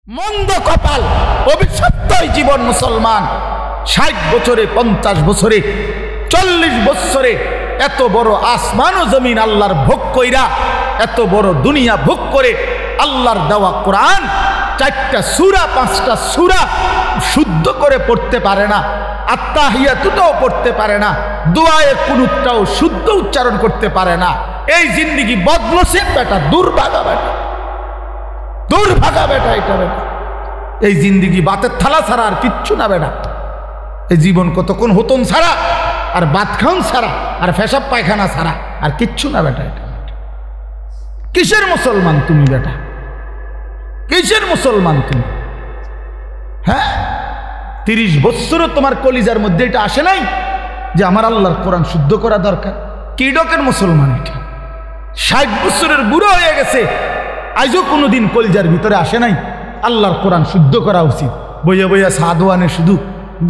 মন্দ কপাল, অভিশপ্তই জীবন মুসলমান। 60 বছরে, 50 বছরে, 40 বছরে এত বড় আসমান ও জমিন আল্লাহর ভোগ কইরা, এত বড় দুনিয়া ভোগ করে আল্লাহর দেওয়া কোরআন 4টা সূরা 5টা সূরা শুদ্ধ করে পড়তে পারে না, আত্তাহিয়াতুটাও পড়তে পারে না, দোয়ায়ে কুনুতটাও শুদ্ধ উচ্চারণ করতে পারে না। এই জিন্দেগি বদনসিব বেটা, দুর্ভাগা বেটা, দুর্ভাগা বেটা, এটা বেটা। এই জিন্দেগি বাতের থালা ছাড়া আর কিচ্ছু না বেটা। এই জীবন কতক্ষণ হতন ছাড়া আর বাত খাউন ছাড়া আর পেশাব পায়খানা ছাড়া আর কিচ্ছু না বেটা। এটা কিসের মুসলমান তুমি বেটা? কিসের মুসলমান তুমি? হ্যাঁ, 30 বছরও তোমার কলিজার মধ্যে এটা আসে নাই যে আমার আল্লাহর কোরআন শুদ্ধ করা দরকার? কি ডকের মুসলমান এটা? 60 বছরের বুড়ো হয়ে গেছে, আজও কোনোদিন কলিজার ভিতরে আসে নাই আল্লাহর কোরআন শুদ্ধ করা উচিত। বইয়া বইয়া সাধুয়ানে শুধু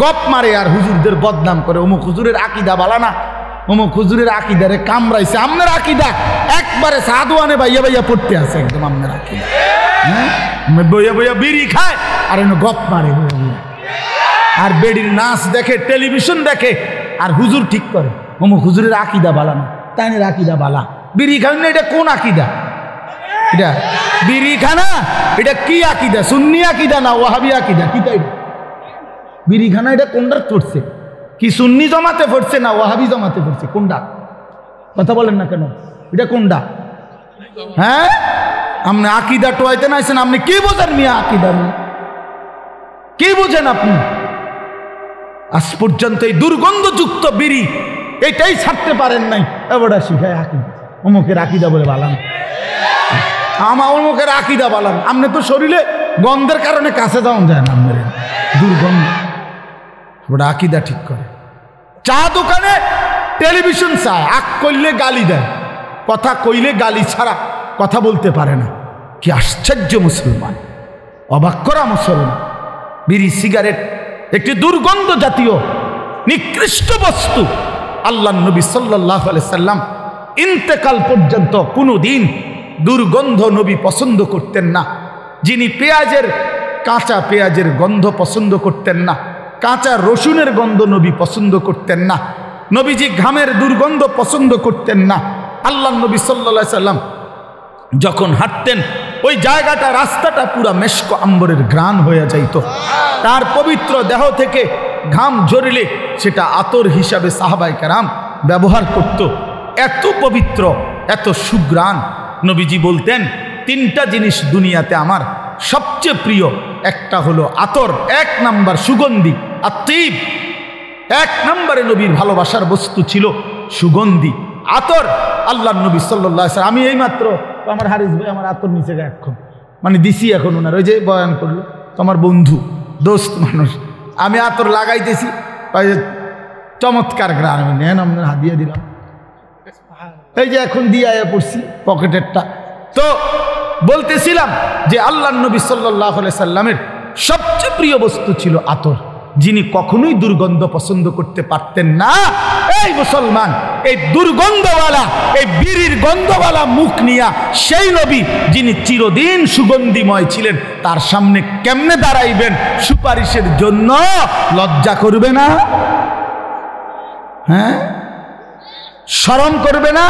গপ মারে আর হুজুরদের বদনাম করে। অমুক হুজুরের আকিদা বালা না, অমুক হুজুরের আকিদারে কামড়াইছে। আমনের আকিদা একবারে সাধুয়ানে বাইয়া বাইয়া পড়তে আছে একদম আমনের আকিদা। হ্যাঁ, বইয়া বইয়া বিড়ি খায় আর এনে গপ মারে, আর বেডির নাচ দেখে, টেলিভিশন দেখে, আর হুজুর ঠিক করে অমুক হুজুরের আকিদা বালা না, তাইনের আকিদা বালা। বিড়ি খান না, এটা কোন আকিদা? এটা বিড়ি খানা, এটা কি আকিদা? সুন্নি আকিদা না ওয়াহাবি আকিদা? কি তাই বিড়ি খানা এটা কোনটার পড়ছে? কি সুন্নি জমাতে পড়ছে না ওয়াহাবি জমাতে পড়ছে? কোনটা? কথা বলেন না কেন? এটা কোনটা? হ্যাঁ, আপনি আকিদা টোয়াইতে নাইছেন, আপনি কি বোঝেন মিয়া? আকিদা কি বোঝেন আপনি? আজ পর্যন্ত এই দুর্গন্ধযুক্ত বিড়ি এটাই ছাড়তে পারেন নাই। এবার শিখায় আকিদা, অমুকের আকিদা বলে বালান, আমার অমুকের আকিদা বালান। আপনি তো শরীরে গন্ধের কারণে কাছে যাওয়া যায় না, আপনার দুর্গন্ধ। ওটা আকিদা ঠিক করে। চা দোকানে টেলিভিশন চায়, আগ করলে গালি দেয়, কথা কইলে গালি ছাড়া কথা বলতে পারে না। কি আশ্চর্য মুসলমান, অবাক করা মুসলমান। বিড়ি সিগারেট একটি দুর্গন্ধ জাতীয় নিকৃষ্ট বস্তু। আল্লাহ নবী সাল্লাল্লাহু আলাইহি সাল্লাম ইন্তেকাল পর্যন্ত কোনো দিন দুর্গন্ধ নবী পছন্দ করতেন না। যিনি কাঁচা পেঁয়াজের গন্ধ পছন্দ করতেন না, কাঁচা রসুনের গন্ধ নবী পছন্দ করতেন না, নবীজি ঘামের দুর্গন্ধ পছন্দ করতেন না। আল্লাহ নবী সাল্লাল্লাহু আলাইহি সাল্লাম যখন হাঁটতেন ওই জায়গাটা, রাস্তাটা পুরা মেশক আম্বরের ঘ্রাণ হয়ে যাইত। তার পবিত্র দেহ থেকে ঘাম ঝরিলে সেটা আতর হিসাবে সাহাবায়ে কেরাম ব্যবহার করত। এত পবিত্র, এত সুঘ্রাণ। নবীজি বলতেন 3টা জিনিস দুনিয়াতে আমার সবচেয়ে প্রিয়। একটা হলো আতর, 1 নাম্বার সুগন্ধি, আত্মীব। 1 নম্বরে নবীর ভালোবাসার বস্তু ছিল সুগন্ধি, আতর। আল্লাহ নবী সাল্লাল্লাহু আলাইহি সাল্লাম, আমি এইমাত্র আমার হারিস ভাই আমার আতর নিচে গায়ে এখন মানে দিছি, এখন ওনার ওই যে বয়ান করলো, তোমার বন্ধু দোস্ত মানুষ, আমি আতর লাগাইতেছি, চমৎকার গ্রাম, নেন আপনার হাত দিয়ে দিলাম, এই যে এখন দিয়ে পড়ছি পকেটেরটা। তো বলতেছিলাম যে আল্লাহ নবী সাল্লাল্লাহু আলাইহি সাল্লামের সবচেয়ে প্রিয় বস্তু ছিল আতর, যিনি কখনোই দুর্গন্ধ পছন্দ করতে পারতেন না। এই মুসলমান, এই দুর্গন্ধওয়ালা, এই বিড়ির গন্ধওয়ালা মুখ নিয়া সেই নবী যিনি চিরদিন সুগন্ধিময় ছিলেন, তার সামনে কেমনে দাঁড়াইবেন সুপারিশের জন্য? লজ্জা করবে না? হ্যাঁ, শরম করবে না?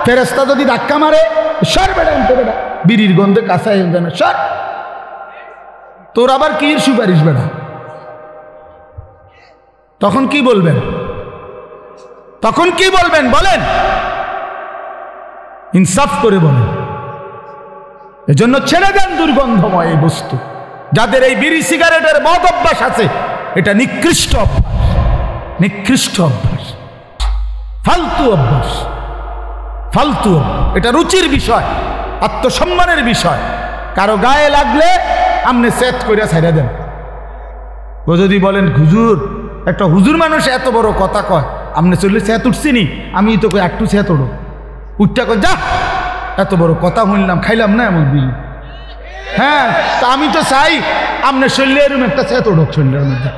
ফেরেশতা যদি ধাক্কা মারে, সর বেটা, বেটা বিড়ির গন্ধে কাঁচাই না, সর, তোর আবার কি সুপারিশ বেটা? তখন কি বলবেন? তখন কি বলবেন বলেন? ইনসাফ করে বলেন। এজন্য ছেড়ে দেন দুর্গন্ধময় এই বস্তু। যাদের এই বিড়ি সিগারেটের মদ অভ্যাস আছে, এটা নিকৃষ্ট অভ্যাস, নিকৃষ্ট অভ্যাস, ফালতু অভ্যাস, ফালতু। এটা রুচির বিষয়, আত্মসম্মানের বিষয়। কারো গায়ে লাগলে আপনি সেট করে ছেড়ে দেন। ও যদি বলেন হুজুর, একটা হুজুর মানুষ এত বড় কথা কয়, আপনি চললে সেত উঠছিনি, আমি তো কই একটু সেত উঠো, উঠটা কই যা, এত বড় কথা শুনলাম, খাইলাম না এমন বিল। হ্যাঁ, তা আমি তো চাই আপনার শরীরে এরকম একটা সেত উঠুক, শরীরের মধ্যে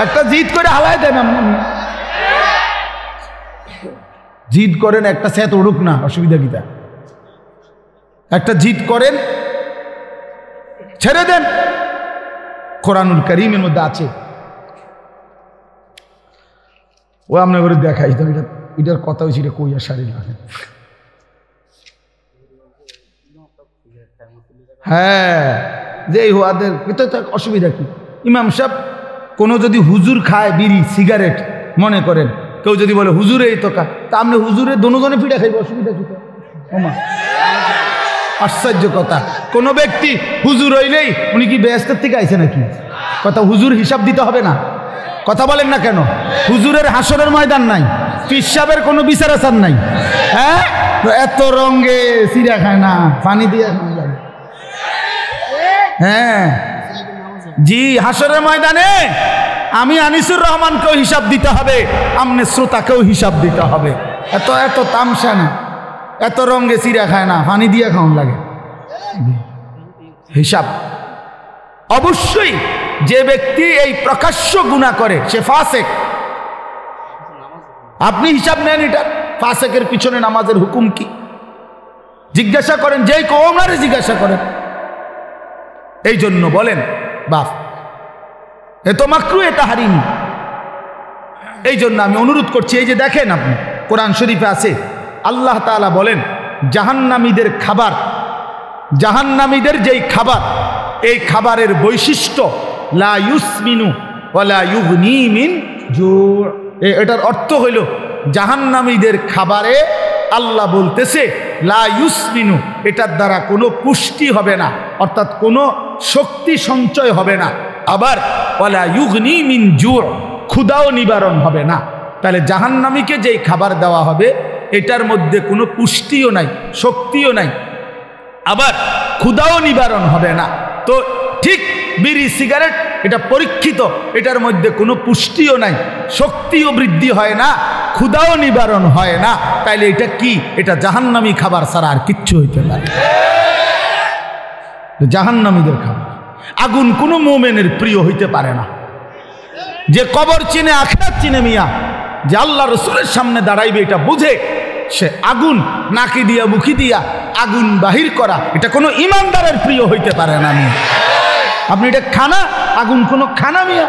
একটা জিদ করে হালাই দেন। আপনি জিদ করেন একটা সেত উঠুক না, অসুবিধা কি? একটা জিদ করেন, ছেড়ে দেন। কোরআনুল কারীমের মধ্যে আছে। ও আপনার করে দেখাই তো, এটার কথা হয়েছিল কইয়া সারি লাগে। হ্যাঁ, যে হুয়াদের ভিতরে অসুবিধা কি? ইমাম সাহেব কোনো যদি হুজুর খায় বিড়ি সিগারেট, মনে করেন কেউ যদি বলে হুজুরে এই তো তা আপনি হুজুরে দোনোজনে পিঠা খাইবে, অসুবিধা কি? ওমা আশ্চর্য কথা। কোন ব্যক্তি হুজুর হইলেই উনি কি বেহেশতের থেকে আইছে নাকি? কথা হুজুর হিসাব দিতে হবে না? কথা বলেন না কেন? হুজুরের হাসরের ময়দান নাই, পীর সাহেবের কোনো বিচার আচার নাই। হ্যাঁ, এত রঙে সিরা খায় না, পানি দিয়ে যাবে। হ্যাঁ জি, হাসরের ময়দানে আমি আনিসুর রহমানকেও হিসাব দিতে হবে, আমনে শ্রোতাকেও হিসাব দিতে হবে। এত এত তামসা না, এত রঙে চিরা খায় না, পানি দিয়ে খাওয়ান লাগে হিসাব। অবশ্যই যে ব্যক্তি এই প্রকাশ্য গুনাহ করে সে ফাসেক। আপনি হিসাব নেন এটা, ফাসেকের পিছনে নামাজের হুকুম কি জিজ্ঞাসা করেন, যেই কওমারে জিজ্ঞাসা করেন। এই জন্য বলেন বাপ এ তো মাকরু, এটা হারিমি। এই জন্য আমি অনুরোধ করছি, এই যে দেখেন আপনি কোরআন শরীফে আছে আল্লাহ তাআলা বলেন জাহান্নামীদের খাবার, জাহান্নামীদের যেই খাবার, এই খাবারের বৈশিষ্ট্য লা ইউসমিনু ওয়ালা ইউগনি মিন জু'। এটার অর্থ হইল জাহান্নামীদের খাবারে আল্লাহ বলতেছে লা ইউসমিনু, এটার দ্বারা কোনো পুষ্টি হবে না, অর্থাৎ কোনো শক্তি সঞ্চয় হবে না। আবার ওয়ালা ইউগনি মিন জু', ক্ষুধাও নিবারণ হবে না। তাহলে জাহান্নামীকে যেই খাবার দেওয়া হবে এটার মধ্যে কোনো পুষ্টিও নাই, শক্তিও নাই, আবার ক্ষুধাও নিবারণ হবে না। তো ঠিক বিড়ি সিগারেট এটা পরীক্ষিত, এটার মধ্যে কোনো পুষ্টিও নাই, শক্তিও বৃদ্ধি হয় না, ক্ষুধাও নিবারণ হয় না। তাইলে এটা কি? এটা জাহান্নামী খাবার ছাড়া আর কিচ্ছু হইতে পারে। জাহান্নামীদের খাবার। আগুন কোনো মুমিনের প্রিয় হইতে পারে না। যে কবর চিনে আখিরাত চিনে মিয়া, যে আল্লাহ রসুলের সামনে দাঁড়াইবে এটা বুঝে, সে আগুন নাকি দিয়া মুখি দিয়া আগুন বাহির করা এটা কোনো ইমানদারের প্রিয় হইতে পারে না। মিয়া আপনি এটা খানা, আগুন কোনো খানা মিয়া?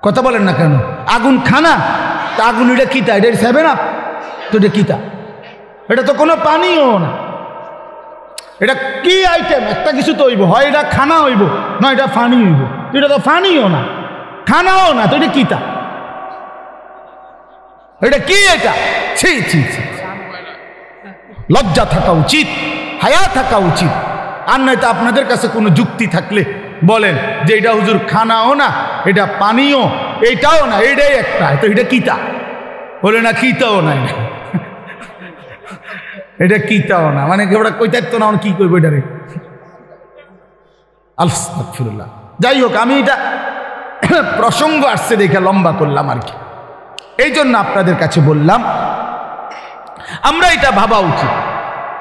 কথা বলেন না কেন? আগুন খানা, তা আগুন এটা কিতা? এটা 7 আপ তো এটা কিতা? এটা তো কোনো পানিও না। এটা কি আইটেম? একটা কিছু তো হইব, হয় এটা খানা হইব, না এটা পানি হইব। এটা তো পানিও না, খানাও না, তো এটা কিতা? এটা কি? এটা ছি ছি ছি, লজ্জা থাকা উচিত, হায়া থাকা উচিত। আর নয়তো আপনাদের কাছে কোনো যুক্তি থাকলে বলেন যে এটা হুজুর খানাও না, এটা পানিও, এটাও না, এটাই একটা, তো এটা কিতা? বলে না কিতাও নাই, এটা কিতাও না, মানে ওটা কইতে না, কি করবো এটা রে? আলহামদুলিল্লাহ। যাই হোক, আমি এটা প্রসঙ্গ আসছে দেখে লম্বা করলাম আর কি। এই জন্য আপনাদের কাছে বললাম আমরা এটা ভাবা উচিত,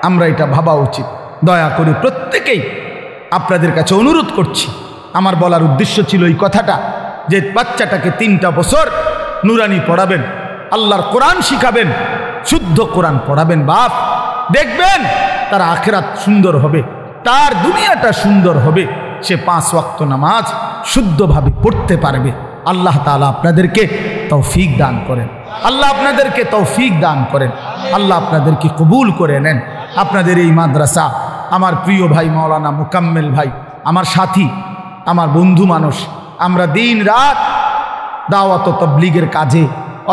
আমরা এটা ভাবা উচিত। দয়া করে প্রত্যেকেই আপনাদের কাছে অনুরোধ করছি, আমার বলার উদ্দেশ্য ছিল এই কথাটা, যে বাচ্চাটাকে 3টা বছর নুরানি পড়াবেন, আল্লাহর কোরআন শিখাবেন, শুদ্ধ কোরআন পড়াবেন। বাপ দেখবেন তার আখিরাত সুন্দর হবে, তার দুনিয়াটা সুন্দর হবে, সে 5 ওয়াক্ত নামাজ শুদ্ধভাবে পড়তে পারবে। আল্লাহ তাআলা আপনাদেরকে তৌফিক দান করেন, আল্লাহ আপনাদেরকে তৌফিক দান করেন, আল্লাহ আপনাদেরকে কবুল করে নেন। আপনাদের এই মাদ্রাসা, আমার প্রিয় ভাই মাওলানা মুকাম্মেল ভাই, আমার সাথী, আমার বন্ধু মানুষ, আমরা দিন রাত দাওয়াত ও তাবলীগের কাজে,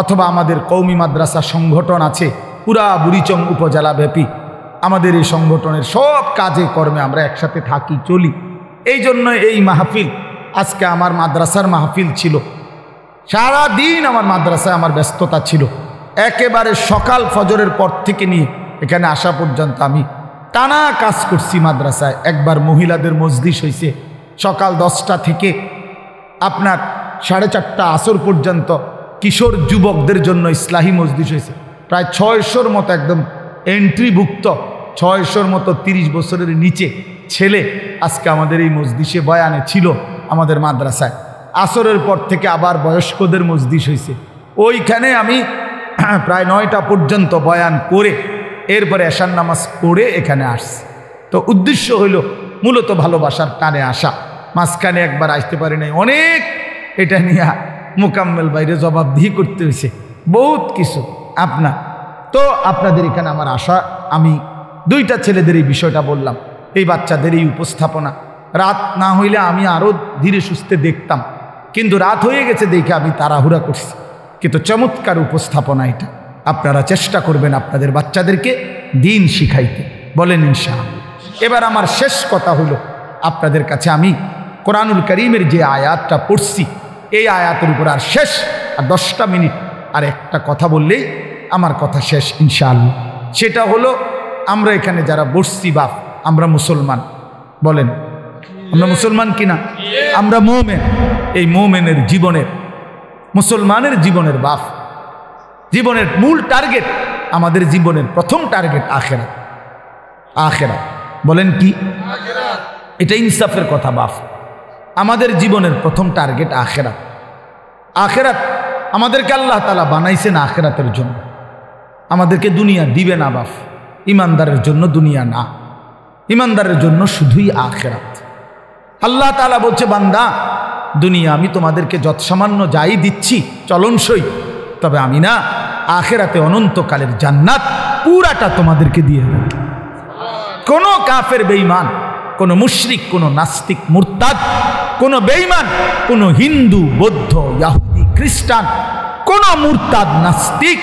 অথবা আমাদের কওমি মাদ্রাসা সংগঠন আছে পুরা বুড়িচং উপজেলা ব্যাপী, আমাদের এই সংগঠনের সব কাজে কর্মে আমরা একসাথে থাকি, চলি। এই জন্য এই মাহফিল, আজকে আমার মাদ্রাসার মাহফিল ছিল, সারা দিন আমার মাদ্রাসায় আমার ব্যস্ততা ছিল। একেবারে সকাল ফজরের পর থেকে নিয়ে এখানে আসা পর্যন্ত আমি টানা কাজ করছি মাদ্রাসায়। একবার মহিলাদের মজলিস হয়েছে সকাল 10টা থেকে আপনার 4:30 আসর পর্যন্ত, কিশোর যুবকদের জন্য ইসলাহি মজলিস হয়েছে, প্রায় 600-র মতো একদম এন্ট্রিভুক্ত, 600-র মতো 30 বছরের নিচে ছেলে আজকে আমাদের এই মজলিসে বয়ানে ছিল আমাদের মাদ্রাসায়। আসরের পর থেকে আবার বয়স্কদের মজলিস হয়েছে, ওইখানে আমি প্রায় 9টা পর্যন্ত বয়ান করে এরপরে এশার নামাজ পড়ে এখানে আসছি। তো উদ্দেশ্য হইল মূলত ভালোবাসার টানে আসা, মাঝখানে একবার আসতে পারি নাই, অনেক এটা নিয়ে মোকাম্মেল বাইরে জবাবদিহি করতে হয়েছে, বহুত কিছু আপনার। তো আপনাদের এখানে আমার আশা, আমি দুইটা ছেলেদের এই বিষয়টা বললাম, এই বাচ্চাদের এই উপস্থাপনা। রাত না হইলে আমি আরও ধীরে সুস্থে দেখতাম, কিন্তু রাত হয়ে গেছে দেখে আমি তাড়াহুড়া করছি। কিন্তু চমৎকার উপস্থাপনা এটা। আপনারা চেষ্টা করবেন আপনাদের বাচ্চাদেরকে দিন শিখাইতে, বলেন ইনশাআল্লাহ। এবার আমার শেষ কথা হলো, আপনাদের কাছে আমি কোরআনুল কারীমের যে আয়াতটা পড়ছি, এই আয়াতের উপর আর শেষ, আর 10টা মিনিট আর একটা কথা বললেই আমার কথা শেষ ইনশাআল্লাহ। সেটা হলো, আমরা এখানে যারা বসছি বাপ, আমরা মুসলমান, বলেন আমরা মুসলমান কিনা? আমরা মুমিন। এই মুমিনের জীবনের, মুসলমানের জীবনের বাপ, জীবনের মূল টার্গেট, আমাদের জীবনের প্রথম টার্গেট আখিরাত। আখিরাত বলেন কি? এটা ইনসাফের কথা বাপ। আমাদের জীবনের প্রথম টার্গেট আখিরাত। আখিরাত আমাদেরকে আল্লাহ তাআলা বানাইছেন আখিরাতের জন্য, আমাদেরকে দুনিয়া দিবে না বাপ। ইমানদারের জন্য দুনিয়া না, ইমানদারের জন্য শুধুই আখিরাত। আল্লাহ তাআলা বলছে, বান্দা দুনিয়া আমি তোমাদেরকে যৎসামান্য যাই দিচ্ছি চলনসই, তবে আমি না আখিরাতে অনন্তকালের জান্নাত পুরাটা তোমাদেরকে দিয়ে দেব। কোন কাফের বেঈমান, কোন মুশরিক, কোন নাস্তিক মুরতাদ, কোন বেঈমান, কোন হিন্দু, বৌদ্ধ, ইহুদি, খ্রিস্টান, কোন মুরতাদ নাস্তিক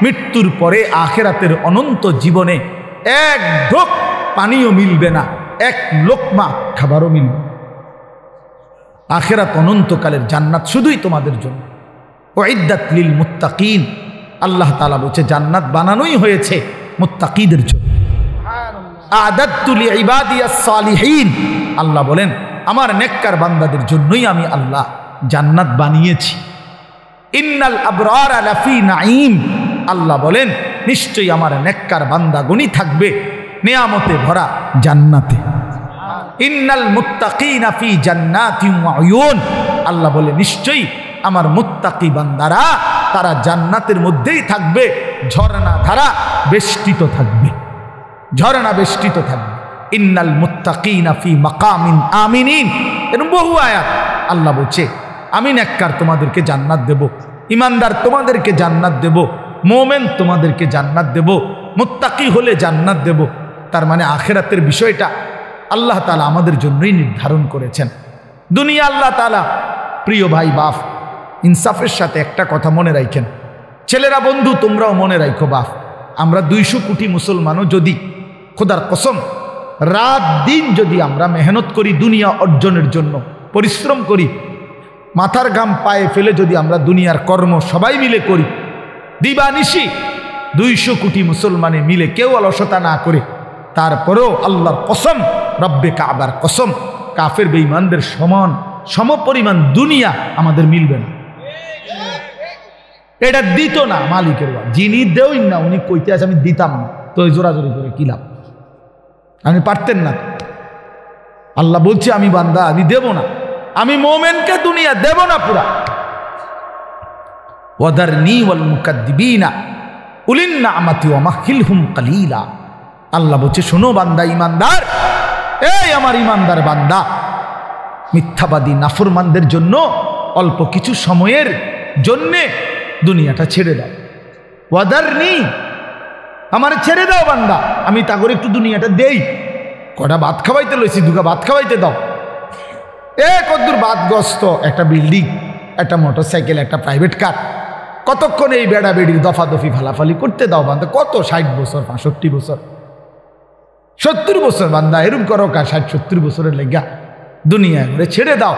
মৃত্যুর পরে আখিরাতের অনন্ত জীবনে এক ঢোক পানিও মিলবে না, এক লোকমা খাবারও মিলবে। আখিরাত অনন্তকালের জান্নাত শুধুই তোমাদের জন্য। উইদ্দাত লিল মুত্তাকিন, আল্লাহ তাআলা বলছে জান্নাত বানানোই হয়েছে মুত্তাকিদের জন্য। আ'দাদতু লিইবাদিয়াস সালিহিন, আল্লাহ বলেন আমার নেককার বান্দাদের জন্যই আমি আল্লাহ জান্নাত বানিয়েছি। ইন্নাল আবরারা লাফি নাঈম, আল্লাহ বলেন নিশ্চয়ই আমার নেককার বান্দাগণই থাকবে নিয়ামতে ভরা জান্নাতে। ইন্নাল মুত্তাকিনা ফি জান্নাতিন ওয়া উয়ুন, আল্লাহ বলে নিশ্চয়ই আমার মুত্তাকি বান্দারা তারা জান্নাতের মধ্যেই থাকবে, ঝর্ণা ধারা বেষ্টিত থাকবে, ঝর্ণা বেষ্টিত থাকবে। ইন্নাল মুত্তাকিনা ফি মাকামিন আমিনিন, এরকম বহু আয়াত। আল্লাহ বলছে আমি নেককার তোমাদেরকে জান্নাত দেব, ইমানদার তোমাদেরকে জান্নাত দেব, মুমিন তোমাদেরকে জান্নাত দেব, মুত্তাকি হলে জান্নাত দেব। তার মানে আখিরাতের বিষয়টা আল্লাহ তাআলা আমাদের জন্যই নির্ধারণ করেছেন। দুনিয়া আল্লাহ তাআলা, প্রিয় ভাই বাপ, ইনসাফের সাথে একটা কথা মনে রাখেন, ছেলেরা বন্ধু তোমরাও মনে রাখো বাপ, আমরা 200 কোটি মুসলমানও যদি খোদার কসম রাত দিন যদি আমরা মেহনত করি দুনিয়া অর্জনের জন্য, পরিশ্রম করি, মাথার ঘাম পায়ে ফেলে যদি আমরা দুনিয়ার কর্ম সবাই মিলে করি, দিবানিশি 200 কোটি মুসলমানে মিলে কেউ অলসতা না করে, তারপরেও আল্লাহর কসম, রব্বে কাবার কসম, কাফের বেঈমানদের সমান সমপরিমাণ দুনিয়া আমাদের মিলবে না। এটা দিত না মালিকের, যিনি দেওই না উনি কইতে আছে আমি দিতাম না, তো ওই জোরাজোরি করে কি লাভ? আপনি পারতেন না। আল্লাহ বলছে আমি বান্দা আমি দেব না, আমি মুমিনকে দুনিয়া দেব না পুরা। ওয়াদারনি ওয়াল মুকাদ্দিবিনা উলিন নি'মাতি ওয়া মাহিলহুম কালিলা, আল্লাহ বলছে শোনো বান্দা ইমানদার, এই আমার ইমানদার বান্দা, মিথ্যাবাদী নাফরমানদের জন্য অল্প কিছু সময়ের জন্যে দুনিয়াটা ছেড়ে দাও। ওয়াদারনি, আমার ছেড়ে দাও বান্দা, আমি তা করে একটু দুনিয়াটা দেই, কটা ভাত খাওয়াইতে লইছি, দুগা ভাত খাওয়াইতে দাও। কতদূর বাদগ্রস্ত একটা বিল্ডিং, একটা মোটরসাইকেল, একটা প্রাইভেট কার, কতক্ষণ এই বেড়া বেড়ির দফাদফি ফালাফালি করতে দাও বান্দা। কত 60 বছর, 65 বছর, 70 বছর বান্দা এরম করো কা, 60-70 বছরের লেগা দুনিয়া ঘুরে ছেড়ে দাও,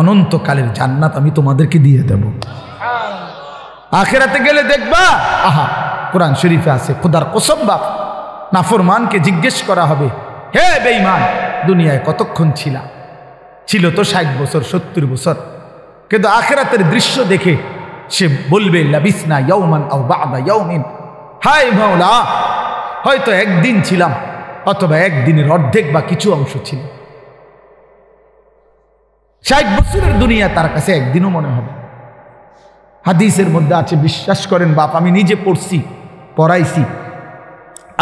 অনন্তকালের জান্নাত আমি তোমাদেরকে দিয়ে দেব। আখিরাতে গেলে দেখবা, আহা কোরআন শরীফে আছে, খোদার কসম বাপ, নাফরমানকে জিজ্ঞেস করা হবে, হে বেঈমান দুনিয়ায় কতক্ষণ ছিলা? ছিল তো 60 বছর 70 বছর, কিন্তু আখিরাতের দৃশ্য দেখে সে বলবে লাবিসনা ইয়াওমান আও বা'দা ইয়াওমিন, হায় মাওলা হয়তো একদিন ছিলাম অথবা একদিনের অর্ধেক বা কিছু অংশ ছিল। 60 বছরের দুনিয়া তার কাছে একদিনও মনে হবে। হাদিসের মধ্যে আছে, বিশ্বাস করেন বাপ, আমি নিজে পড়ছি, পড়াইছি,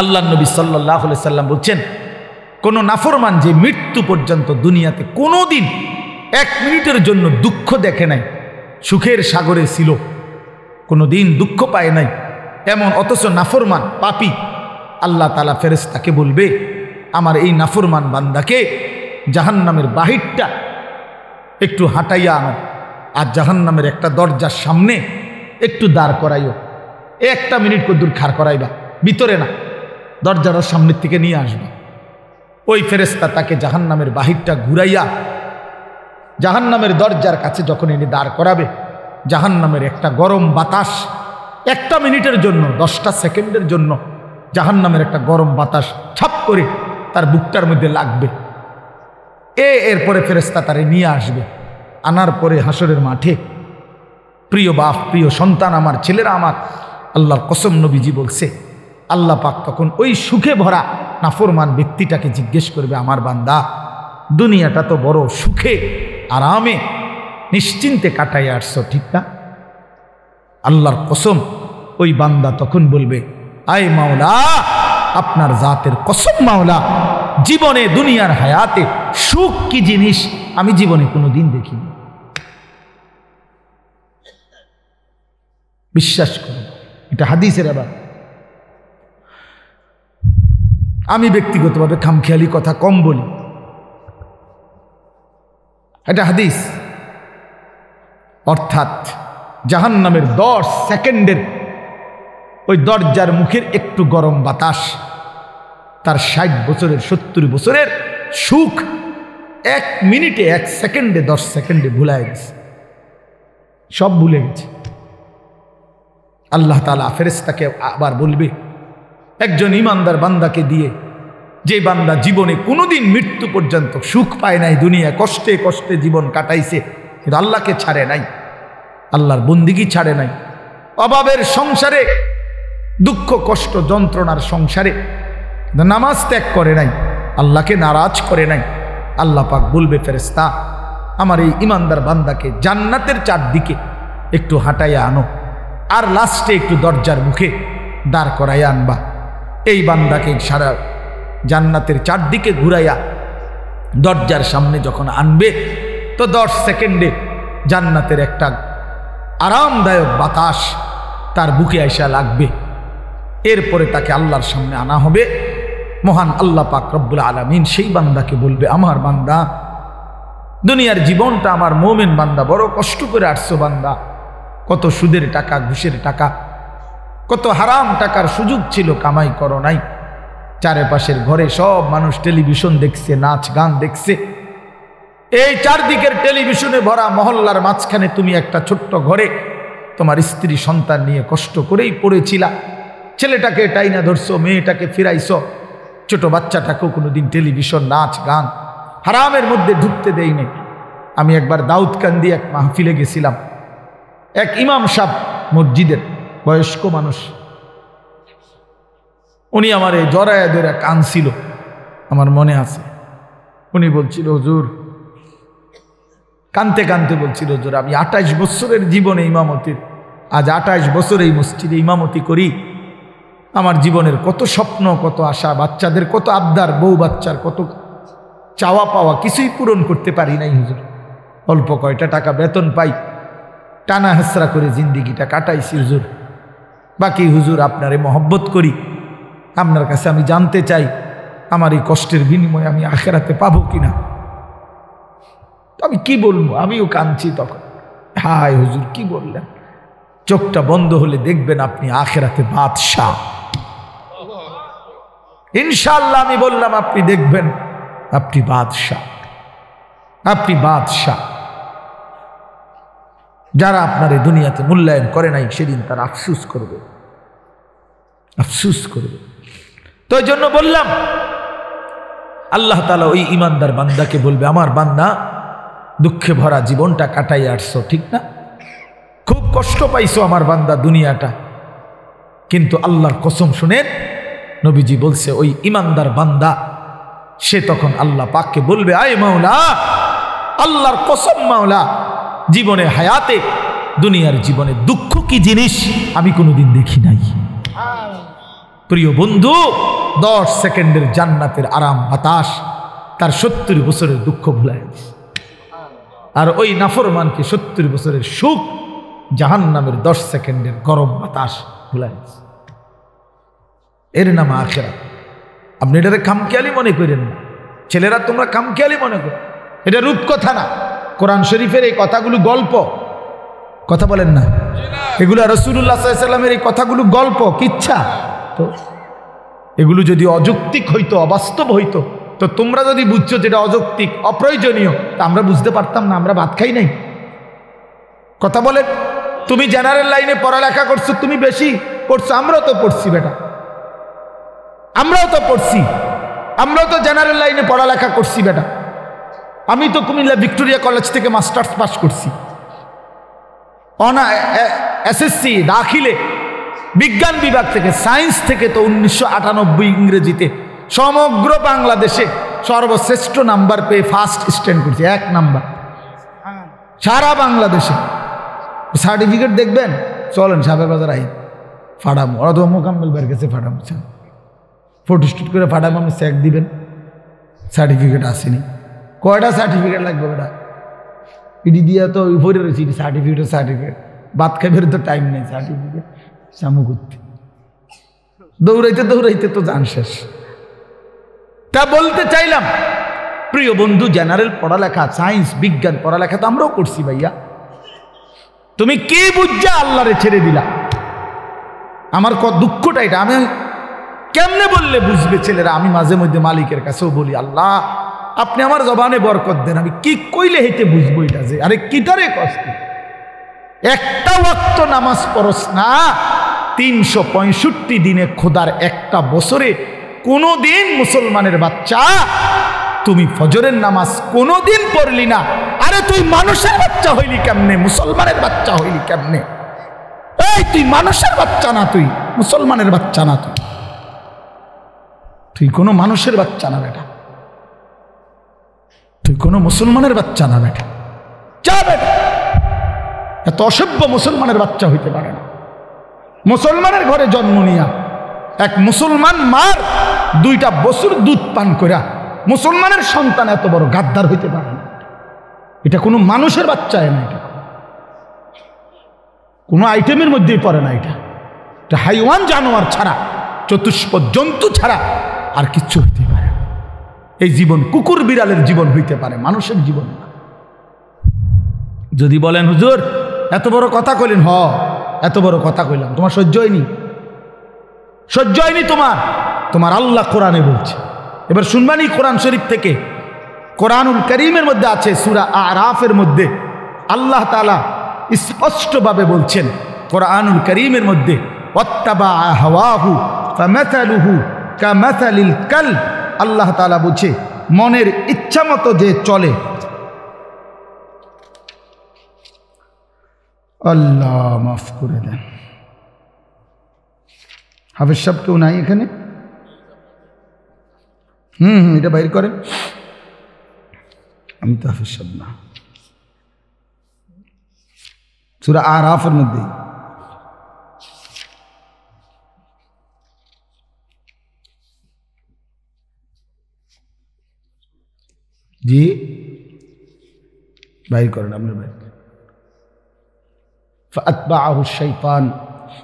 আল্লাহ নবী সাল্লাল্লাহু আলাইহি সাল্লাম বলছেন কোন নাফরমান যে মৃত্যু পর্যন্ত দুনিয়াতে কোনোদিন 1 মিনিটের জন্য দুঃখ দেখে নাই, সুখের সাগরে ছিল, কোনোদিন দুঃখ পায় নাই এমন অথচ নাফরমান পাপী, আল্লাহ তাআলা ফেরেশতাকে বলবে আমার এই নাফরমান বান্দাকে জাহান্নামের বাহিরটা একটু হাঁটাইয়া আনো, আর জাহান্নামের একটা দরজার সামনে একটু দাঁড় করাইও। 1 মিনিট কদ্দুর খাড় করাইবা, ভিতরে না, দরজার সামনের থেকে নিয়ে আসবা। ওই ফেরেশতা তাকে জাহান্নামের বাহিরটা ঘুরাইয়া জাহান্নামের দরজার কাছে যখন এনে দাঁড় করাবে, জাহান্নামের একটা গরম বাতাস 1 মিনিটের জন্য, 10টা সেকেন্ডের জন্য জাহান্নামের একটা গরম বাতাস ছাপ করে তার বুকটার মধ্যে লাগবে। এরপরে ফেরেশতা তারে নিয়ে আসবে। আনার পরে হাসরের মাঠে প্রিয় বাপ, প্রিয় সন্তান, আমার ছেলেরা, আমার আল্লাহর কসম নবীজি বলছে, আল্লাহ পাক তখন ওই সুখে ভরা নাফরমান ব্যক্তিটাকে জিজ্ঞেস করবে, আমার বান্দা দুনিয়াটা তো বড় সুখে আরামে নিশ্চিন্তে কাটাইয়া আসছো, ঠিক না? আল্লাহর কসম ওই বান্দা তখন বলবে, আয় মাওলা, আপনার জাতের কসম মাওলা, জীবনে দুনিয়ার হায়াতে সুখ কি জিনিস আমি জীবনে কোনোদিন দেখিনি। বিশ্বাস করুন, এটা হাদিসের। আবার আমি ব্যক্তিগতভাবে খামখেয়ালি কথা কম বলি, এটা হাদিস। অর্থাৎ জাহান্নামের 10 সেকেন্ডের ওই দরজার মুখের একটু গরম বাতাস তার 60 বছরের 70 বছরের সুখ 1 মিনিটে 1 সেকেন্ডে 10 সেকেন্ডে ভুলায় গেছে, সব ভুলে গেছে। আল্লাহ তাআলা ফেরেশতাকে আবার বলবে একজন ইমানদার বান্দাকে দিয়ে, যে বান্দা জীবনে কোনোদিন মৃত্যু পর্যন্ত সুখ পায় নাই, দুনিয়া কষ্টে কষ্টে জীবন কাটাইছে, কিন্তু আল্লাহকে ছাড়ে নাই, আল্লাহর বন্দিগি ছাড়ে নাই, অভাবের সংসারে, দুঃখ কষ্ট যন্ত্রণার সংসারে নামাজ ত্যাগ করে নাই, আল্লাহকে নারাজ করে নাই। আল্লাহ পাক বলবে ফেরেশতা আমার এই ইমানদার বান্দাকে জান্নাতের চারদিকে একটু হাঁটাইয়া আনো, আর লাস্টে একটু দরজার মুখে দাঁড় করাইয়া আনবা। এই বান্দাকে সারা জান্নাতের চারদিকে ঘুরাইয়া দরজার সামনে যখন আনবে, তো 10 সেকেন্ডে জান্নাতের একটা আরামদায়ক বাতাস তার বুকে আইসা লাগবে। এরপরে তাকে আল্লাহর সামনে আনা হবে। মহান আল্লাহ পাক রব্বুল আলামিন সেই বান্দাকে বলবে, আমার বান্দা দুনিয়ার জীবনটা আমার মুমিন বান্দা বড় কষ্ট করে আসছো বান্দা, কত সুদের টাকা, ঘুষের টাকা, কত হারাম টাকার সুযোগ ছিল, কামাই করো নাই। চারপাশের ঘরে সব মানুষ টেলিভিশন দেখছে, নাচ গান দেখছে, এই চারদিকের টেলিভিশনে ভরা মহল্লার মাঝখানে তুমি একটা ছোট্ট ঘরে তোমার স্ত্রী সন্তান নিয়ে কষ্ট করেই পড়েছিলা। ছেলেটাকে টাইনা ধরছো, মেয়েটাকে ফিরাইছো, ছোট বাচ্চাটাকেও কোনোদিন টেলিভিশন, নাচ গান, হারামের মধ্যে ঢুকতে দেই নাই। আমি একবার দাউদকান্দি এক মাহফিলে গেছিলাম, এক ইমাম সাহেব মসজিদের বয়স্ক মানুষ, উনি আমার এই জড়ায়া ধরে কাঁদছিল, আমার মনে আছে। উনি বলছিল, হুজুর, কানতে কানতে বলছিল, হুজুর আমি 28 বছরের জীবনে ইমামতির, আজ 28 বছর এই মসজিদে ইমামতি করি, আমার জীবনের কত স্বপ্ন, কত আশা, বাচ্চাদের কত আবদার, বউ বাচ্চার কত চাওয়া পাওয়া, কিছুই পূরণ করতে পারি নাই হুজুর। অল্প কয়টা টাকা বেতন পাই, টানা হেসরা করে জিন্দিগিটা কাটাইছি হুজুর। বাকি হুজুর আপনারে মহব্বত করি, আপনার কাছে আমি জানতে চাই আমার এই কষ্টের বিনিময়ে আমি আখেরাতে পাবো কিনা। আমি কি বলবো, আমিও কাঁদছি তখন। হায় হুজুর কি বললেন, চোখটা বন্ধ হলে দেখবেন আপনি আখেরাতে বাদশাহ। ইনশাআল্লাহ আমি বললাম, আপনি দেখবেন আপনি বাদশাহ, আপনি বাদশাহ। যারা আপনার এই দুনিয়াতে মূল্যায়ন করে নাই, সেদিন তারা আফসুস করবে, আফসুস করবে। তো এই জন্য বললাম, আল্লাহ তাআলা ওই ইমানদার বান্দাকে বলবে, আমার বান্দা দুঃখে ভরা জীবনটা কাটাই আসছো, ঠিক না? খুব কষ্ট পাইছো আমার বান্দা দুনিয়াটা, কিন্তু আল্লাহর কসম শুনেন, নবীজি বলছে ওই ইমানদার বান্দা সে তখন আল্লাহ পাককে বলবে, আয় মাওলা, আল্লাহর কসম মাওলা, জীবনে হায়াতে দুনিয়ার জীবনে দুঃখ কি জিনিস আমি কোনোদিন দেখি নাই। প্রিয় বন্ধু, 10 সেকেন্ডের জান্নাতের আরাম বাতাস তার 70 বছরের দুঃখ ভুলায় দিছে। আর ওই নাফরমানকে 70 বছরের সুখ জাহান্নামের 10 সেকেন্ডের গরম বাতাস ভুলায় দিছে। এর নাম আখিরাত। আপনি এটারে খামখেয়ালি মনে করেন না, ছেলেরা তোমরা খামখেয়ালি মনে করো, এটা রূপকথা না। কোরআন শরীফের এই কথাগুলো গল্প, কথা বলেন না, এগুলো রাসূলুল্লাহ সাল্লাল্লাহু আলাইহি ওয়াসাল্লামের এই কথাগুলো গল্প, কিচ্ছা। তো এগুলো যদি অযৌক্তিক হইতো, অবাস্তব হইতো, তো তোমরা যদি বুঝছো যেটা অযৌক্তিক, অপ্রয়োজনীয়, তা আমরা বুঝতে পারতাম না? আমরা ভাত খাই নাই? কথা বলেন। তুমি জেনারেল লাইনে পড়ালেখা করছো, তুমি বেশি পড়ছো, আমরাও তো পড়ছি বেটা, আমরাও তো পড়ছি, আমরাও তো জেনারেল লাইনে পড়ালেখা করছি বেটা। আমি তো কুমিল্লা ভিক্টোরিয়া কলেজ থেকে মাস্টার্স পাস করছি, এসএসসি দাখিলে বিজ্ঞান বিভাগ থেকে, সায়েন্স থেকে তো 1998 ইংরেজিতে সমগ্র বাংলাদেশে সর্বশ্রেষ্ঠ নাম্বার পেয়ে ফার্স্ট স্ট্যান্ড করছি, 1 নাম্বার সারা বাংলাদেশে। সার্টিফিকেট দেখবেন, চলেন সাবের বাজার আই ফাটাম, ওরা তো মোকাম্মেল বের গেছে ফাটাম, ফটোস্টুট করে ফাটাম, আপনি চেক দিবেন, সার্টিফিকেট আসেনি। কয়টা সার্টিফিকেট লাগবে বেটা? ইডি দিয়া তো ভরে রয়েছে, সার্টিফিকেট ভাত খাইবের তো টাইম নেই, সার্টিফিকেট চামু করতে দৌড়াইতে দৌড়াইতে তো জান শেষ। তা বলতে চাইলাম প্রিয় বন্ধু, জেনারেল পড়ালেখা, সায়েন্স বিজ্ঞান পড়ালেখা তো আমরাও করছি ভাইয়া। তুমি কে বুঝা আল্লাহরে ছেড়ে দিলা? আমার দুঃখটা এটা। আমি কেমনে বললে বুঝবে ছেলেরা? আমি মাঝে মধ্যে মালিকের কাছেও বলি, আল্লাহ আপনি আমার জবানে বরকত দেন, আমি কি কইলে হেঁটে বুঝবো এটা যে আরে কিটারে কষ্ট। একটা ওয়াক্ত নামাজ পড়স না, 365 দিনে খোদার একটা বছরে কোনোদিন মুসলমানের বাচ্চা তুমি ফজরের নামাজ কোনোদিন পড়লি না। আরে তুই মানুষের বাচ্চা হইলি কেমনে? মুসলমানের বাচ্চা হইলি কেমনে? এই তুই মানুষের বাচ্চা না, তুই মুসলমানের বাচ্চা না, তুই কোনো মানুষের বাচ্চা না বেটা, তুই কোনো মুসলমানের বাচ্চা না বেটা। যা বেটা, এত অসভ্য মুসলমানের বাচ্চা হইতে পারে না। মুসলমানের ঘরে জন্ম নিয়া এক মুসলমান মার 2টা বছর দুধ পান করা মুসলমানের সন্তান এত বড় গাদ্দার হইতে পারে না। এটা কোনো মানুষের বাচ্চা না, এটা কোনো আইটেমের মধ্যেই পড়ে না। এটা হাইওয়ান জানোয়ার ছাড়া, চতুষ্পদ জন্তু ছাড়া আর কিচ্ছু হইতে পারে না। এই জীবন কুকুর বিড়ালের জীবন হইতে পারে, মানুষের জীবন না। যদি বলেন হুজুর এত বড় কথা কইলেন, এত বড় কথা কইলাম, তোমার সহ্য হয়নি? সহ্য হয়নি তোমার আল্লাহ কোরআনে বলছে। এবার শুনবানি কোরআন শরীফ থেকে, কোরআনুল কারীমের মধ্যে আছে, সূরা আরাফের মধ্যে আল্লাহ তাআলা স্পষ্টভাবে বলছেন, কোরআনুল কারীমের মধ্যে, ওয়াত্তাবা হাওয়াহু ফামাসালুহু কামাসালিল কালব। আল্লাহ তাআলা বলছে মনের ইচ্ছা মতো যে চলে, আল্লাহ মাফ করে দেন। হাফেজ সাহেব কেউ নাই এখানে? এটা বাইর করেন, আমি তো হাফেজ সাহেব না। সূরা আরাফের মধ্যে জি বাইর করেন, আপনার বাইর। فأتبعه الشيطان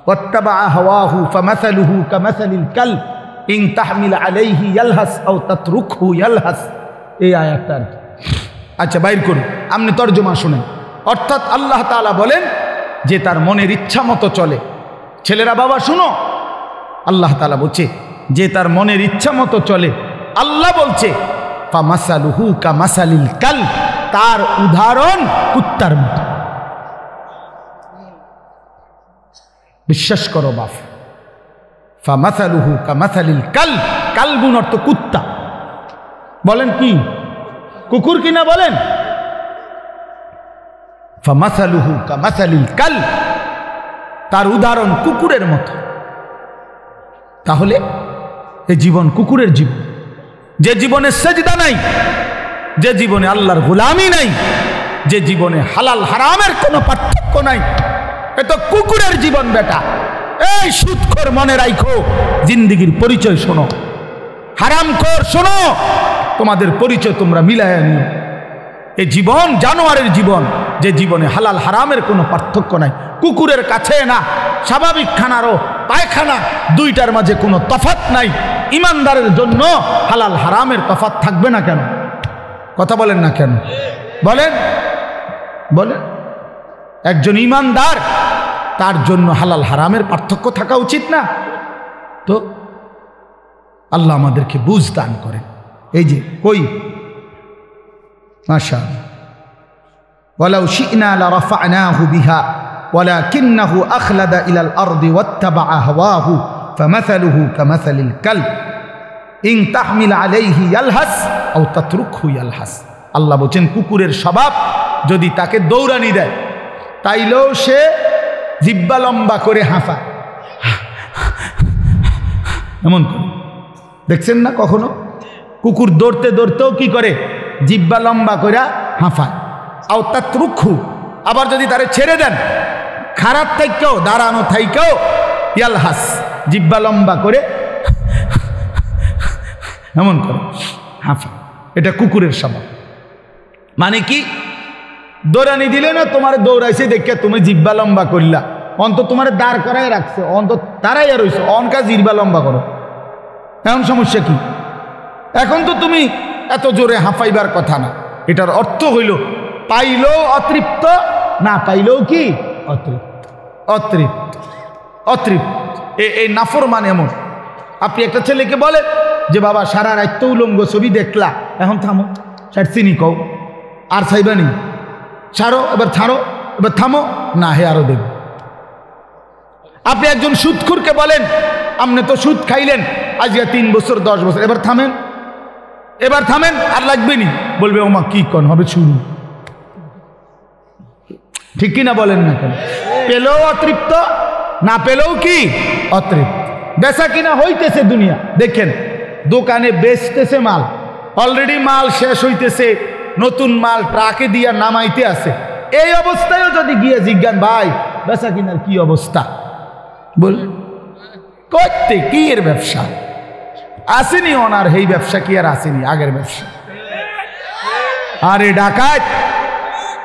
واتبع هواه فمثله كمثل الكلب إن تحمل عليه يلهث أو تتركه يلهث। এই আয়াতটা আচ্ছা বাইর করুন, আপনি তর্জমা শুনেন। অর্থাৎ আল্লাহ তাআলা বলেন যে তার মনের ইচ্ছা মতো চলে। ছেলেরা বাবা শুনো, আল্লাহ তাআলা বলছে যে তার মনের ইচ্ছা মতো চলে। আল্লাহ বলছে ফামাসালুহু কামাসালিল কালব, তার উদাহরণ কুত্তার মতো। বিশ্বাস করো বাপ, ফামাসালুহু কামাসালিল কালব, কালবুন অর্থ কুত্তা। বলেন কি কুকুর কিনা? বলেন ফামাসালুহু কামাসালিল কালব, তার উদাহরণ কুকুরের মতো। তাহলে এই জীবন কুকুরের জীবন, যে জীবনে সেজদা নাই, যে জীবনে আল্লাহর গোলামি নাই, যে জীবনে হালাল হারামের কোনো পার্থক্য নাই, এ তো কুকুরের জীবন বেটা। এই সুদখোর মনে রাখো, জিন্দেগির পরিচয় শোনো, হারামখোর, শোনো, তোমাদের পরিচয় তোমরা মিলাইয়া নিও। এই জীবন জানোয়ারের জীবন, যে জীবনে হালাল হারামের কোনো পার্থক্য নাই। কুকুরের কাছে না, স্বাভাবিক খানারও পায়খানা, দুইটার মাঝে কোনো তফাৎ নাই। ইমানদারের জন্য হালাল হারামের তফাৎ থাকবে না কেন? কথা বলেন না কেন? বলেন বলেন। একজন ইমানদার, তার জন্য হালাল হারামের পার্থক্য থাকা উচিত না? তো আল্লাহ আমাদেরকে বুঝ দান করেন। এই যে কই মাশাআল্লাহ, ওয়ালাউ শি'না লারাফা'নাহু বিহা ওয়ালাকিন্নাহু আখলাদা ইলাল আরদি ওয়াত্তাবা'a হাওয়াহু ফামাসালুহু কামাসালিল কালব ইন তাহমিল আলাইহি ইয়ালহাস আও তাতরুকহু ইয়ালহাস। আল্লাহ বলেন কুকুরের স্বভাব, যদি তাকে দৌড়ানি দেয় তাইলেও সে জিহ্বা লম্বা করে হাঁফায়, এমন করে। দেখছেন না কখনো কুকুর দৌড়তে দৌড়তেও কি করে? জিহ্বা লম্বা করে হাঁফায়। আও তাতরুকহু, আবার যদি তারে ছেড়ে দেন, খারাপ থাইকেও দাঁড়ানো থাইকেও ইয়ালহাস, জিহ্বা লম্বা করে এমন করে হাঁফা। এটা কুকুরের স্বভাব। মানে কি? দৌড়ানি দিলে না, তোমার দৌড়াইছে দেখে তুমি জিহ্বা লম্বা করলা, অন্ত তোমার দাঁড় করাই রাখছে, অন্ত তারাই আর হইছে, অনকা জিহ্বা লম্বা করো। এমন সমস্যা কি? এখন তো তুমি এত জোরে হাঁফাইবার কথা না। এটার অর্থ হইল পাইলেও অতৃপ্ত, না পাইলেও কি অতৃপ্ত। অতৃপ্ত অতৃপ্ত এই নাফরমান এমন। আপনি একটা ছেলেকে বলেন যে বাবা সারা রাত তো উলঙ্গ ছবি দেখলা, এখন থামো, সার চিনি কও, আর চাইবানি, ছাড়ো, এবার ছাড়ো, এবার থামো, না হে আরো দেব। আপনি একজন সুদখোরকে বলেন আপনি তো সুদ খাইলেন আজকে 3 বছর 10 বছর, এবার থামেন, এবার থামেন, আর লাগবে নি, বলবে ওমা কি কন হবে শুরু। ঠিক কিনা বলেন না কেন? পেলেও অতৃপ্ত, না পেলেও কি অতৃপ্ত। বেচা কিনা হইতেছে দুনিয়া, দেখেন দোকানে বেচতেছে মাল, অলরেডি মাল শেষ হইতেছে, নতুন মাল ট্রাকে দিয়া নামাইতে আছে। এই অবস্থায়ও যদি গিয়ে জিজ্ঞান ভাই বেচা কিনার কি অবস্থা, বল করতে কি এর ব্যবসা আসেনি, ওনার এই ব্যবসা কি আর আসেনি আগের ব্যবসা। আরে ডাকাত,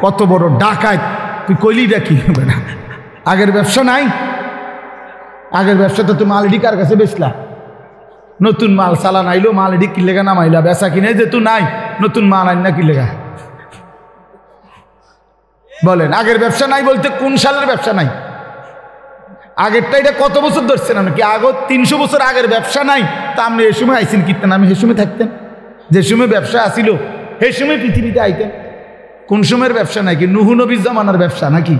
কত বড় ডাকাত তুই, কইলিটা কি হবে না? আগের ব্যবসা নাই? আগের ব্যবসা তো তুমি মালডি কার কাছে বেচলা, নতুন মাল চালান আইলো, মালডি কি লেগা নামাইলা, বেচা কিনে যে তুই নাই, নতুন মাল আইন না কি লেগা? বলেন আগের ব্যবসা নাই বলতে কোন সালের ব্যবসা নাই? আগেরটা এটা কত বছর ধরছেন নাকি? আগে 300 বছর আগের ব্যবসা নাই, তা আপনি এ সময় আইসেন কীর্তেন, আমি সে সময় থাকতেন, যে সময় ব্যবসা আসিল সে সময় পৃথিবীতে আইতেন। কোন সময়ের ব্যবসা নাই? কি নুহু নবীর জামানার ব্যবসা নাকি?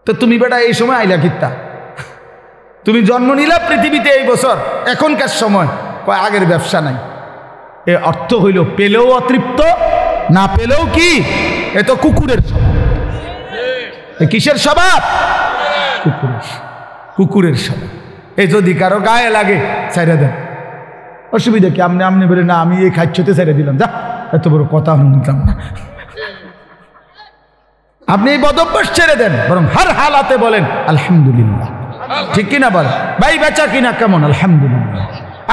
তো তুমি বেটা এই সময় আইলা কীর্তা, তুমি জন্ম নিলা পৃথিবীতে এই বছর, এখনকার সময় কয় আগের ব্যবসা নাই। এ অর্থ হইল পেলেও অতৃপ্ত, না পেলেও কি। এ তো কুকুরের স্বভাব। কিসের স্বভাব? কুকুরের, কুকুরের স্বভাব। এই যদি কারো গায়ে লাগে ছেড়ে দেন, অসুবিধা কি? আপনি আপনি বলে না আমি এই খাচ্ছতে ছেড়ে দিলাম, যা এত বড় কথা শুনতাম না। আপনি এই বদভ্যাস ছেড়ে দেন, বরং হার হালাতে বলেন আলহামদুলিল্লাহ। ঠিক কিনা বলেন? ভাই বেচা কিনা কেমন? আলহামদুলিল্লাহ।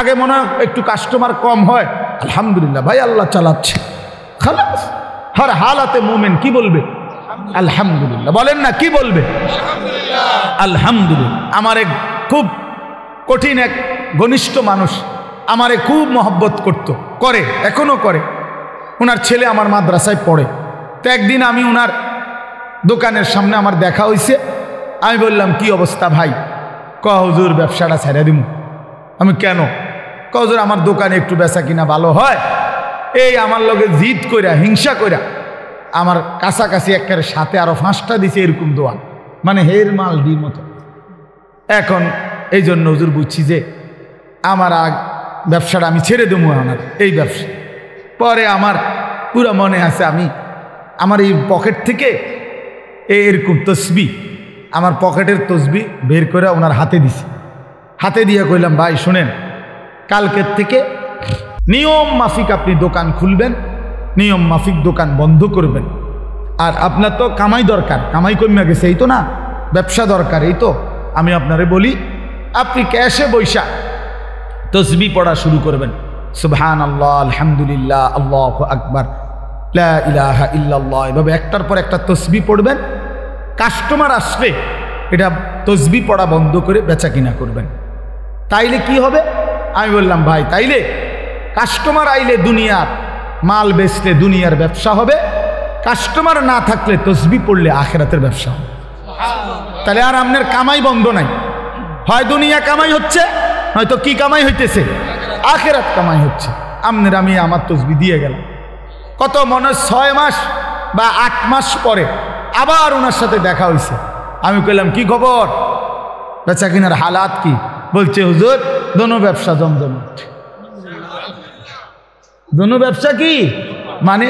আগে মনে হয় একটু কাস্টমার কম হয়, আলহামদুলিল্লাহ ভাই আল্লাহ চালাচ্ছে, খালাস। হর হালাতে মুমিন কি বলবে? আলহামদুলিল্লাহ। বলেন না কি বলবে? আলহামদুলিল্লাহ। আমার এক খুব কঠিন এক ঘনিষ্ঠ মানুষ আমারে খুব মহব্বত করতো, করে, এখনো করে। ওনার ছেলে আমার মাদ্রাসায় পড়ে। তো একদিন আমি ওনার দোকানের সামনে আমার দেখা হয়েছে, আমি বললাম কি অবস্থা ভাই? ক হুজুর ব্যবসাটা ছেড়ে দিব। আমি কেন? ক হুজুর আমার দোকানে একটু বেচা কিনা ভালো হয়, এই আমার লগে জিদ কইরা হিংসা কইরা আমার কাছাকাছি একের সাথে আরো 5টা দিছে এরকম দোয়ান, মানে হের মাল দির মতো। এখন এই জন্য হুজুর বুঝছি যে আমার ব্যবসাটা আমি ছেড়ে দেবো আমার এই ব্যবসা। পরে আমার পুরো মনে আছে আমি আমার এই পকেট থেকে এরকম তসবি, আমার পকেটের তসবি বের করে ওনার হাতে দিছি। হাতে দিয়ে কইলাম ভাই শুনেন, কালকের থেকে নিয়ম মাফিক আপনি দোকান খুলবেন, নিয়ম মাফিক দোকান বন্ধ করবেন। আর আপনার তো কামাই দরকার, কামাই কমে গেছে এই তো না, ব্যবসা দরকার এই তো। আমি আপনারে বলি আপনি ক্যাশে বৈশা তসবিহ পড়া শুরু করবেন, সুবহানাল্লাহ, আলহামদুলিল্লাহ, আল্লাহু আকবার, লা ইলাহা ইল্লাল্লাহ, এভাবে একটার পর একটা তসবিহ পড়বেন। কাস্টমার আসলে এটা তসবিহ পড়া বন্ধ করে বেচা কিনা করবেন। তাইলে কি হবে? আমি বললাম ভাই তাইলে কাস্টমার আইলে দুনিয়ার মাল বেচলে দুনিয়ার ব্যবসা হবে, কাস্টমার না থাকলে তসবিহ পড়লে আখিরাতের ব্যবসা হবে। তাহলে আর আপনার কামাই বন্ধ নাই, হয় দুনিয়া কামাই হচ্ছে, নয়তো কি কামাই হইতেছে? আখিরাত কামাই হচ্ছে। আপনার আমি আমার তসবিহ দিয়ে গেলাম, কত মনে 6 মাস বা 8 মাস পরে আবার ওনার সাথে দেখা হয়েছে। আমি কইলাম কি খবর, বেচা কিনার হালাত কি? বলছে হুজুর দোনো ব্যবসা জমজমাট। দোনো ব্যবসা কি মানে?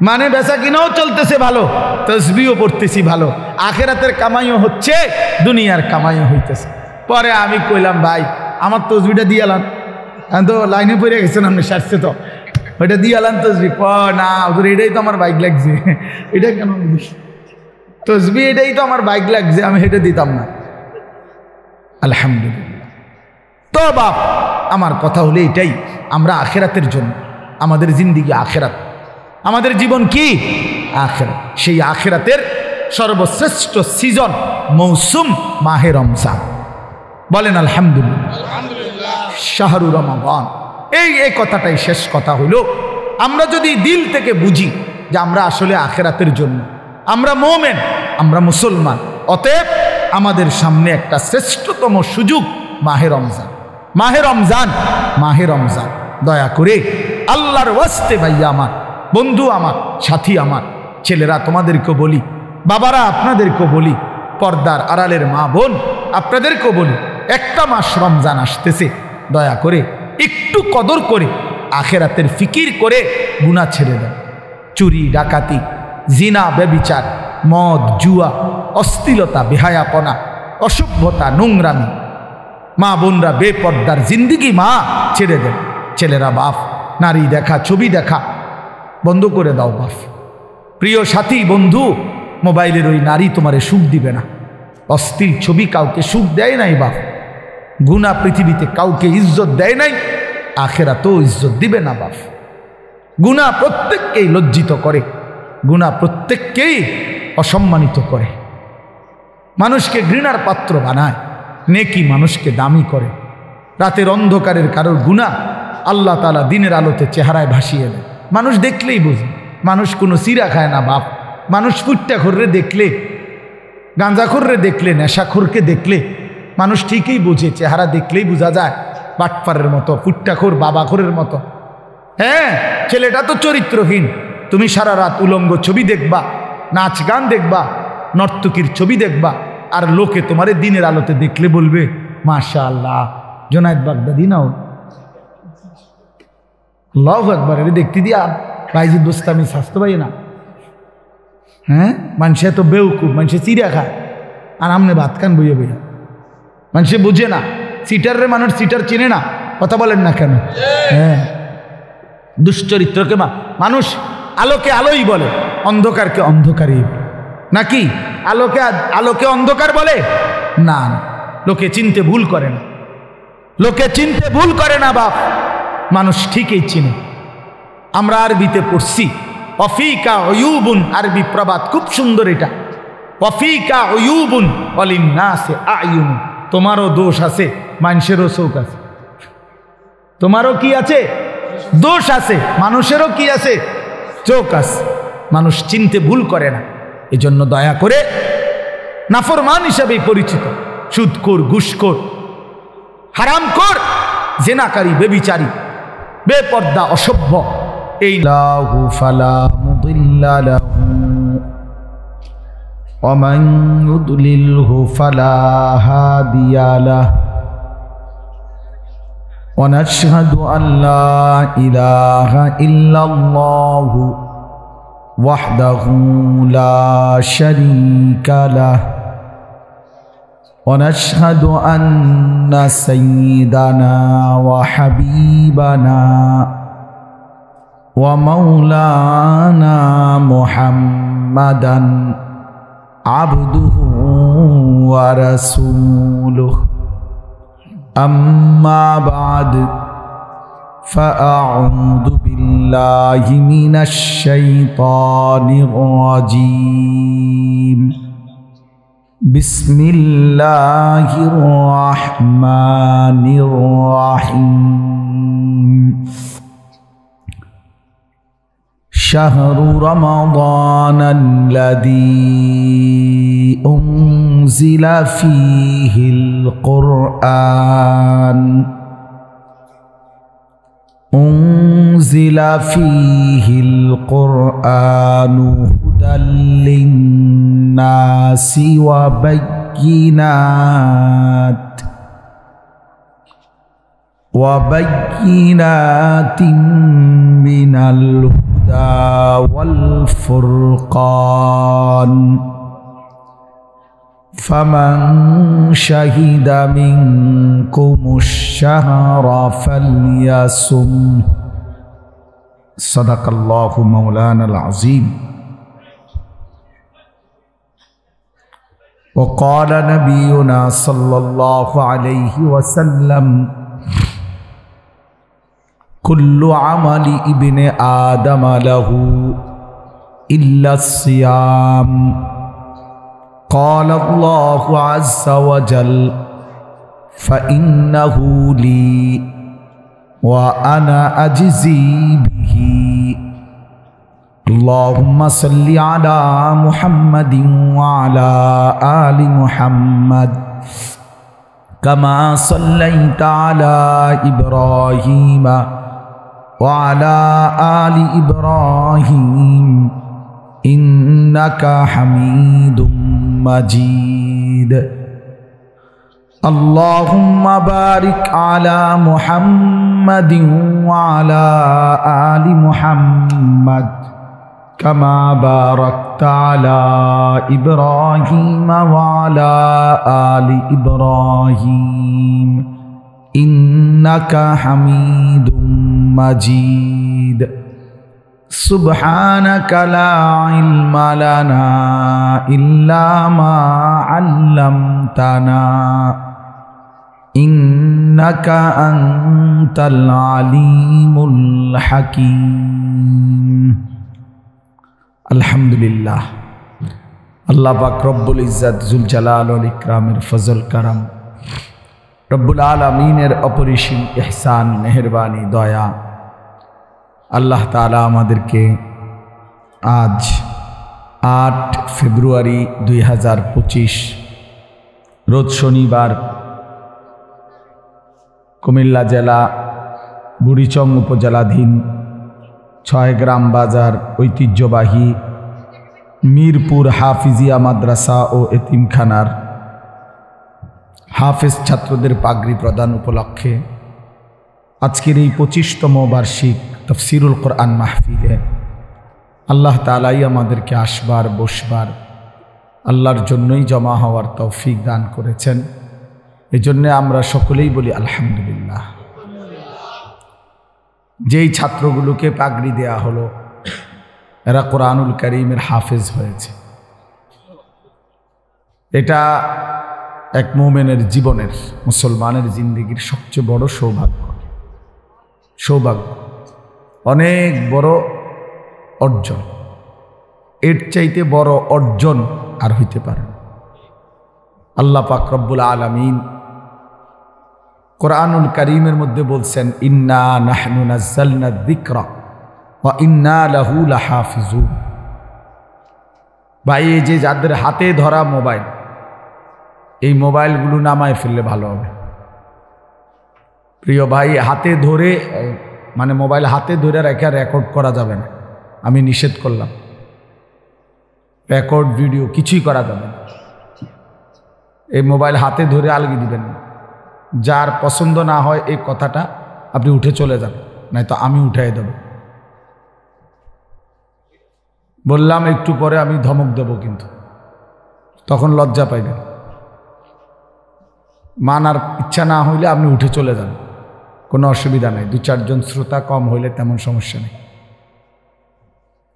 মানে বেচা কিনাও চলতেছে ভালো, তসবিহও পড়তেছি ভালো, আখিরাতের কামাইও হচ্ছে, দুনিয়ার কামাইও হইতেছে। পরে আমি কইলাম ভাই আমার তসবিহটা দিয়ে আলান, আমি তো লাইনে পড়ে গেছেন, আপনি সারছে তো ওইটা দিয়ে আলান তসবিহ। না হুজুর এটাই তো আমার বাইক লাগছে। এটা কেন তসবিহ? এটাই তো আমার বাইক লাগছে, আমি এটা দিতাম না। আলহামদুলিল্লাহ। তো বাপ আমার কথা হলো এটাই, আমরা আখিরাতের জন্য, আমাদের জিন্দিগি আখিরাত, আমাদের জীবন কি আখিরাত। সেই আখিরাতের সর্বশ্রেষ্ঠ সিজন মৌসুম মাহে রমজান। বলেন আলহামদুলিল্লাহ, শাহরু রমাদান। এই কথাটাই শেষ কথা হইল। আমরা যদি দিল থেকে বুঝি যে আমরা আসলে আখিরাতের জন্য, আমরা মুমিন, আমরা মুসলমান, অতএব আমাদের সামনে একটা শ্রেষ্ঠতম সুযোগ মাহে রমজান। মাহে রমজান, মাহে রমজান। দয়া করে আল্লাহর ওয়াস্তে ভাইয়া আমার, বন্ধু আমার, সাথী আমার, ছেলেরা তোমাদেরকে বলি, বাবারা আপনাদেরকে বলি, পর্দার আড়ালের মা বোন আপনাদেরকেও বলি, একটা মাস রমজান আসতেছে, দয়া করে একটু কদর করে আখিরাতের ফিকির করে গুনাহ ছেড়ে দেন। চুরি ডাকাতি, জিনা ব্যভিচার, মদ জুয়া, অশ্লীলতা, বেহায়াপনা, অসভ্যতা, নোংরামি, মা বোনরা বেপর্দার জিন্দিগি মা ছেড়ে দেন। ছেলেরা বাপ নারী দেখা, ছবি দেখা বন্ধ করে দাও বাপ। প্রিয় সাথী বন্ধু, মোবাইলের ওই নারী তোমারে সুখ দিবে না। অশ্লীল ছবি কাউকে সুখ দেয় নাই বাপ। গুনাহ পৃথিবীতে কাউকে ইজ্জত দেয় নাই, আখিরাতেও ইজ্জত দিবে না বাপ। গুনাহ প্রত্যেককেই লজ্জিত করে, গুনাহ প্রত্যেককেই অসম্মানিত করে, মানুষকে ঘৃণার পাত্র বানায়, নেকি মানুষকে দামি করে। রাতের অন্ধকারের কারোর গুনাহ আল্লাহ তাআলা দিনের আলোতে চেহারায় ভাসিয়ে দেয়। মানুষ দেখলেই বোঝে। মানুষ কোনো চিরা খায় না বাপ। মানুষ ফুট্টাখোররে দেখলে, গাঁজাখোররে দেখলে, নেশাখোরকে দেখলে মানুষ ঠিকই বোঝে, চেহারা দেখলেই বোঝা যায় বাটপারের মতো, ফুট্টাখোর, বাবাখোরের মতো। হ্যাঁ, ছেলেটা তো চরিত্রহীন। তুমি সারা রাত উলঙ্গ ছবি দেখবা, নাচ গান দেখবা, নর্তকীর ছবি দেখবা, আর লোকে তোমারে দিনের আলোতে দেখলে বলবে মাশাআল্লাহ জোনায়েদ বাগদাদি নাও, আল্লাহু আকবার, এটা দেখতে দিয়া বাইজিদ বোস্তামি স্বাস্থ্য পাই না। হ্যাঁ, মানুষে তো বেউকুব, মানুষে চিড়া খায়, আর আমনে ভাত খান বইয়া বইয়া। মানুষে বুঝে না, সিটারে মানুষ সিটার চিনে না। কথা বলেন না কেন? হ্যাঁ, দুশ্চরিত্রকে মানুষ আলোকে আলোই বলে, অন্ধকারকে অন্ধকারই বলে। নাকি আলোকে আলোকে অন্ধকার বলে? না, লোকে চিনতে ভুল করে না, লোকে চিনতে ভুল করে না বাপ, মানুষ ঠিকই চিনে। আমরা আরবিতে পড়ছি ওয়াফিকা উয়ুবুন, আরবি প্রবাদ খুব সুন্দর এটা। ওয়াফিকা উয়ুবুন ওয়ালিন্নাসি আয়ুন, তোমারও দোষ আছে, মানুষেরও চোখ আছে। তোমারও কি আছে? দোষ আছে। মানুষেরও কি আছে? চোখ আছে। মানুষ চিনতে ভুল করে না। এজন্য দয়া করে নাফরমান হিসাবে পরিচিত সুদখোর, ঘুষখোর, হারামখোর, জেনাকারী, বেবিচারী, বেপর্দা, অসভ্য, এই লাহু ফালা মুদিল্লা লাহু ওয়া মান ইউদ্লিলহু ফালা হাদিয়া লাহু ওয়া নাশহাদু আল্লা ইলাহা ইল্লাল্লাহু ওয়াহদাহু লা শারীকা লাহু ওয়া নাশহাদু আন্না সাইয়্যিদানা ওয়া হাবিবানা ওয়া মাওলানা মুহাম্মাদান আবদুহু ওয়া রাসূলুহু। أما بعد فأعوذ بالله من الشيطان الرجيم بسم الله الرحمن الرحيم شهر رمضان الذي أنزل فيه القرآن هدى للناس وبينات من الهدى والفرقان فمن شهد منكم الشهر فليصم صدق الله مولانا العظيم وقال نبينا صلى الله عليه وسلم كل عمل ابن آدم له إلا الصيام قال الله عز وجل فإنه لي وأنا أجزي به اللهم صل على محمد وعلى آل محمد كما صليت على إبراهيم وعلى آل إبراهيم إنك حميد مجيد اللهم بارك على محمد وعلى آل محمد كما باركت على إبراهيم وعلى آل إبراهيم إنك حميد مجيد سبحانك لا علم لنا إلا ما علمتنا إنك أنت العليم الحكيم الحمد لله আল্লাহ পাক রব্বুল ইজ্জত জুল জালাল ওয়াল ইকরামের ফজল কারাম রব্বুল আলামিনের অপরিসীম ইহসান মেহেরবানি দয়া আল্লাহ তাআলা আমাদেরকে আজ 8 ফেব্রুয়ারি 2025 রোজ শনিবার কুমিল্লা জেলা বুড়িচং উপজেলাধীন 6 গ্রাম বাজার ঐতিহ্যবাহী মিরপুর হাফিজিয়া মাদ্রাসা ও এতিমখানার হাফেজ ছাত্রদের পাগড়ি প্রদান উপলক্ষে আজকের এই 25তম বার্ষিক তাফসিরুল কোরআন মাহফিলে আল্লাহ তাআলাই আমাদেরকে আসবার বসবার আল্লাহর জন্যই জমা হওয়ার তৌফিক দান করেছেন। এজন্য আমরা সকলেই বলি আলহামদুলিল্লাহ। যেই ছাত্রগুলোকে পাগড়ি দেয়া হলো এরা কোরআনুল কারীমের হাফেজ হয়েছে। এটা এক মুমিনের জীবনের, মুসলমানের জিন্দেগির সবচেয়ে বড় সৌভাগ্য। অনেক বড় অর্জন, এর চাইতে বড় অর্জন আর হইতে পারে না। আল্লাহ পাক রব্বুল আলামিন কোরআনুল কারীমের মধ্যে বলছেন ইন্না নাহনু নাযালনা যিকরা ওয়া ইন্না লাহু লাহাফিজুন। ভাই, এই যে যাদের হাতে ধরা মোবাইল, এই মোবাইলগুলো নামায় ফেললে ভালো হবে। প্রিয় ভাই, হাতে ধরে মানে মোবাইল হাতে ধরে রেখে রেকর্ড করা যাবে না, আমি নিষেধ করলাম। রেকর্ড ভিডিও কিছুই করা যাবে না। এই মোবাইল হাতে ধরে আলগি দিবেন না। যার পছন্দ না হয় এই কথাটা আপনি উঠে চলে যান, নয়তো আমি উঠাই দেব। বললাম একটু পরে আমি ধমক দেব, কিন্তু তখন লজ্জা পাইবেন। মানার ইচ্ছা না হইলে আপনি উঠে চলে যান, কোনো অসুবিধা নেই। 2-4 জন শ্রোতা কম হইলে তেমন সমস্যা নেই,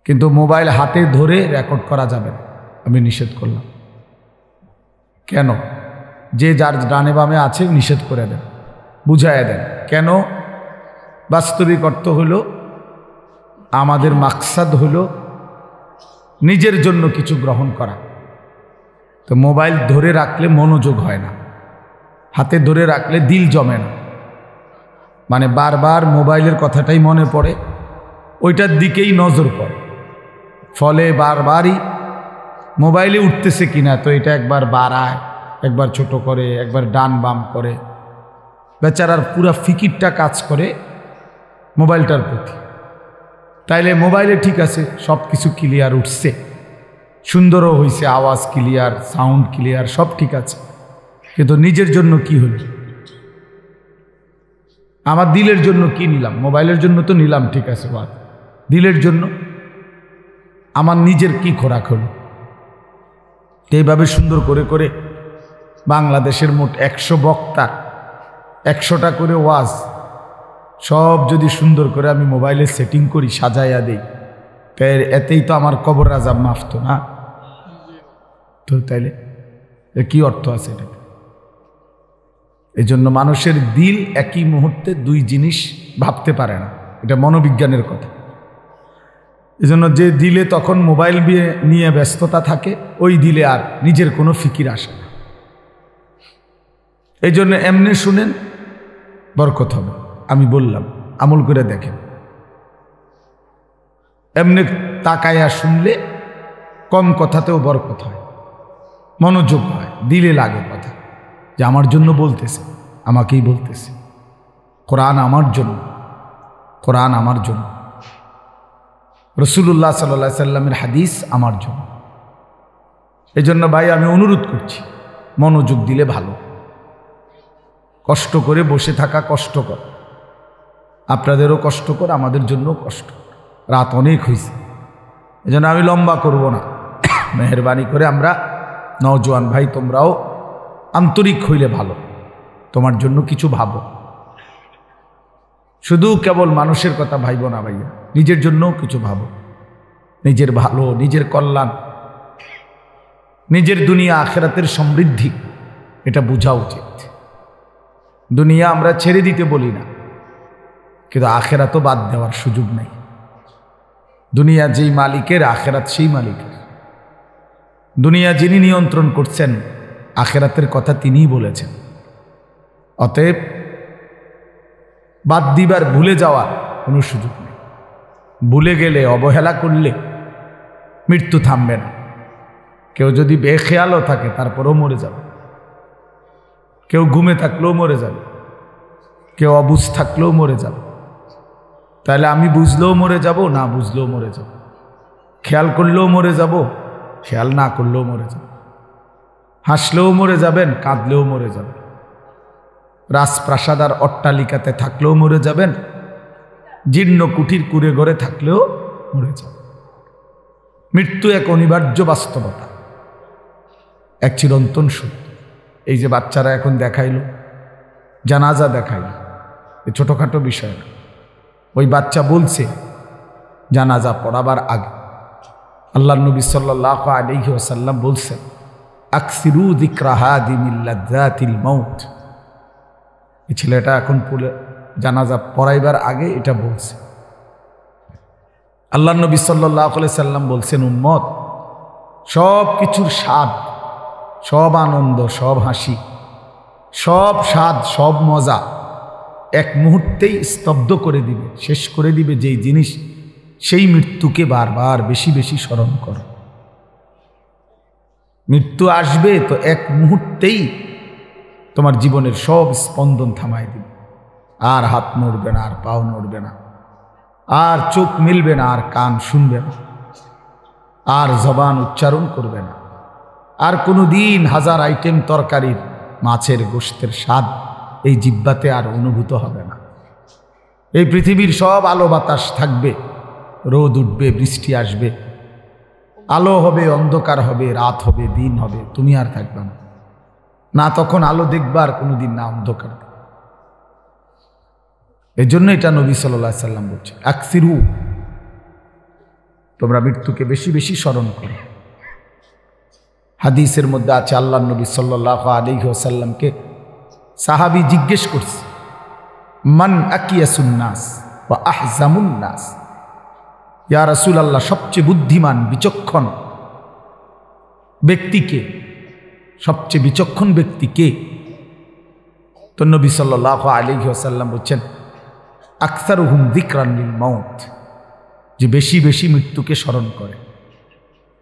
কিন্তু মোবাইল হাতে ধরে রেকর্ড করা যাবে না, আমি নিষেধ করলাম। কেন? যে যার ডানে বামে আছে নিষেধ করে দেন, বুঝাইয়া দেন। কেন? বাস্তবিক অর্থ হলো আমাদের মাকসাদ হলো নিজের জন্য কিছু গ্রহণ করা। তো মোবাইল ধরে রাখলে মনোযোগ হয় না, হাতে ধরে রাখলে দিল জমে না, মানে বারবার মোবাইলের কথাটাই মনে পড়ে, ওইটার দিকেই নজর পড়ে, ফলে বারবারই মোবাইলে উঠতেছে কিনা, তো এটা একবার বাড়ায়, একবার ছোট করে, একবার ডান বাম করে, বেচারার পুরা ফিকিরটা কাজ করে মোবাইলটার প্রতি। তাইলে মোবাইলে ঠিক আছে, সব কিছু ক্লিয়ার উঠছে, সুন্দরও হয়েছে, আওয়াজ ক্লিয়ার, সাউন্ড ক্লিয়ার, সব ঠিক আছে, কিন্তু নিজের জন্য কি হল? আমার দিলের জন্য কি নিলাম? মোবাইলের জন্য তো নিলাম, ঠিক আছে, বাদ। দিলের জন্য আমার নিজের কি খোরাক হলো? এইভাবে সুন্দর করে করে বাংলাদেশের মোট 100 বক্তার 100টা করে ওয়াজ, সব যদি সুন্দর করে আমি মোবাইলে সেটিং করি, সাজাইয়া দেই, তাই এতেই তো আমার কবর আযাব মাফ তো না? তো তাইলে কি অর্থ আছে এটাতে? এই জন্য মানুষের দিল একই মুহূর্তে দুই জিনিস ভাবতে পারে না, এটা মনোবিজ্ঞানের কথা। এই জন্য যে দিলে তখন মোবাইল নিয়ে ব্যস্ততা থাকে, ওই দিলে আর নিজের কোনো ফিকির আসে না। এই জন্য এমনি শুনেন, বরকত হবে। আমি বললাম, আমল করে দেখেন। এমনি তাকায়া শুনলে কম কথাতেও বরকত হয়, মনোযোগ হয়, দিলে লাগে কথা, যে আমার জন্য বলতেছে, আমাকেই বলতেছে, কোরআন আমার জন্য, কোরআন আমার জন্য, রাসূলুল্লাহ সাল্লাল্লাহু আলাইহি সাল্লামের হাদিস আমার জন্য। এই জন্য ভাই আমি অনুরোধ করছি, মনোযোগ দিলে ভালো। কষ্ট করে বসে থাকা কষ্টকর, আপনাদেরও কষ্টকর, আমাদের জন্য কষ্ট। রাত অনেক হয়েছে, এই জন্য আমি লম্বা করব না। মেহরবানি করে আমরা নওজোয়ান ভাই, তোমরাও আন্তরিক হইলে ভালো, তোমার জন্য কিছু ভাবো। শুধু কেবল মানুষের কথা ভাইব না ভাইয়া, নিজের জন্যও কিছু ভাবো। নিজের ভালো, নিজের কল্যাণ, নিজের দুনিয়া আখিরাতের সমৃদ্ধি, এটা বোঝা উচিত। দুনিয়া আমরা ছেড়ে দিতে বলি না, কিন্তু আখিরাতও বাদ দেওয়ার সুযোগ নেই। দুনিয়া যেই মালিকের, আখিরাত সেই মালিকের। দুনিয়া যিনি নিয়ন্ত্রণ করছেন, আখিরাতের কথা তিনিই বলেছেন। অতএব বাদ দিবার, ভুলে যাওয়ার কোনো সুযোগ নেই। ভুলে গেলে, অবহেলা করলে মৃত্যু থামবে না। কেউ যদি বেখেয়ালও থাকে, তারপরেও মরে যাবে। কেউ ঘুমে থাকলেও মরে যাবে, কেউ অবুঝ থাকলেও মরে যাবে। তাহলে আমি বুঝলেও মরে যাব, না বুঝলেও মরে যাব, খেয়াল করলেও মরে যাব, খেয়াল না করলেও মরে যাব, হাসলেও মরে যাবেন, কাঁদলেও মরে যাবেন, রাজপ্রাসাদ আর অট্টালিকাতে থাকলেও মরে যাবেন, জীর্ণ কুঠির কুড়ে ঘরে থাকলেও মরে যাবেন। মৃত্যু এক অনিবার্য বাস্তবতা, এক চিরন্তন সত্য। এই যে বাচ্চারা এখন দেখাইল, জানাজা দেখাইল, এ ছোটোখাটো বিষয় না। ওই বাচ্চা বলছে জানাজা পড়াবার আগে, আল্লাহ নবী সাল্লাল্লাহু আলাইহি ওয়াসাল্লাম বলছেন, আকসিরু যিকরা হাদিমিল লাযযাতিল মাউত। এই ছেলেটা এখন জানাজা পড়াইবার আগে এটা বলছে। আল্লাহ নবী সাল্লাল্লাহু আলাইহি সাল্লাম বলছেন, উম্মত, সব কিছুর স্বাদ, সব আনন্দ, সব হাসি, সব স্বাদ, সব মজা এক মুহূর্তেই স্তব্ধ করে দিবে, শেষ করে দিবে যেই জিনিস, সেই মৃত্যুকে বারবার বেশি বেশি স্মরণ করো। মৃত্যু আসবে তো এক মুহূর্তেই তোমার জীবনের সব স্পন্দন থামাই দিবে। আর হাত নড়বে না, আর পাও নড়বে না, আর চোখ মিলবে না, আর কান শুনবে না, আর জবান উচ্চারণ করবে না, আর কোনো দিন 1000 আইটেম তরকারির মাছের গোশতের স্বাদ এই জিহ্বাতে আর অনুভূত হবে না। এই পৃথিবীর সব আলো বাতাস থাকবে, রোদ উঠবে, বৃষ্টি আসবে, আলো হবে, অন্ধকার হবে, রাত হবে, দিন হবে, তুমি আর থাকবে না। না তখন আলো দেখবা, আর কোনোদিন না অন্ধকার। এই জন্য এটা নবী সাল্লাল্লাহু আলাইহি সাল্লাম বলছে, আকসিরু, তোমরা মৃত্যুকে বেশি বেশি স্মরণ করো। হাদিসের মধ্যে আছে, আল্লাহ নবী সাল্লাল্লাহু আলাইহি ওয়াসাল্লামকে সাহাবী জিজ্ঞেস করছে, মান আকিয়াসুন নাস ওয়া আহজামুন নাস, ইয়া রাসূলুল্লাহ সবচেয়ে বুদ্ধিমান বিচক্ষণ ব্যক্তিকে, সবচেয়ে বিচক্ষণ ব্যক্তি কে? তো নবী সাল্লাল্লাহু আলাইহি ওয়াসাল্লাম বলছেন আকসারুহুম যিকরান লিল মাউত, যে বেশি বেশি মৃত্যুকে স্মরণ করে,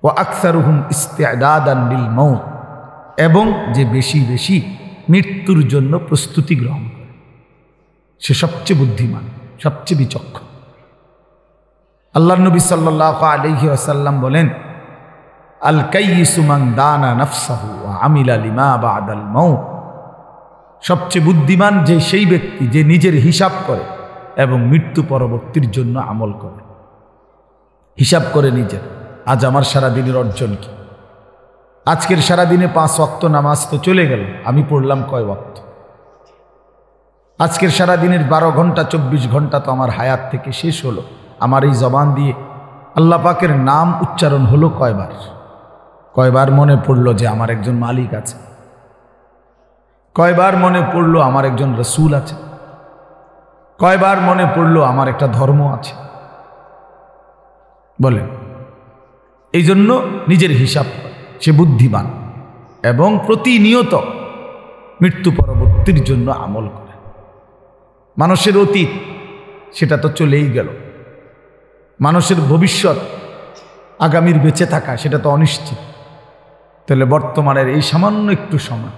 ওয়া আকসারুহুম ইস্তিআদাদান লিল মাউত, এবং যে বেশি বেশি মৃত্যুর জন্য প্রস্তুতি গ্রহণ করে, সে সবচেয়ে বুদ্ধিমান, সবচেয়ে বিচক্ষণ। আল্লাহর নবী সাল্লাল্লাহু আলাইহি ওয়াসাল্লাম বলেন আল কাইয়িসু মান দানা নাফসাহু ওয়া আমিলা লিমা বা'দাল মাউত, সবচেয়ে বুদ্ধিমান যে সেই ব্যক্তি যে নিজের হিসাব করে এবং মৃত্যু পরবর্তীর জন্য আমল করে। হিসাব করে নিজের, আজ আমার সারাদিনের অর্জন কি? আজকের সারাদিনে 5 ওয়াক্ত নামাজ তো চলে গেল, আমি পড়লাম কয় ওয়াক্ত? আজকের সারাদিনের 12 ঘন্টা 24 ঘন্টা তো আমার হায়াত থেকে শেষ হলো। আমার এই জবান দিয়ে আল্লাহ পাকের নাম উচ্চারণ হলো কয়বার? কয়বার মনে পড়লো যে আমার একজন মালিক আছে? কয়বার মনে পড়লো আমার একজন রসুল আছে? কয়বার মনে পড়লো আমার একটা ধর্ম আছে? বলেন। এই জন্য নিজের হিসাব করে, সে বুদ্ধিমান এবং প্রতিনিয়ত মৃত্যু পরবর্তীর জন্য আমল করে। মানুষের অতীত সেটা তো চলেই গেল, মানুষের ভবিষ্যৎ আগামীর বেঁচে থাকা সেটা তো অনিশ্চিত। তাহলে বর্তমানের এই সামান্য একটু সময়,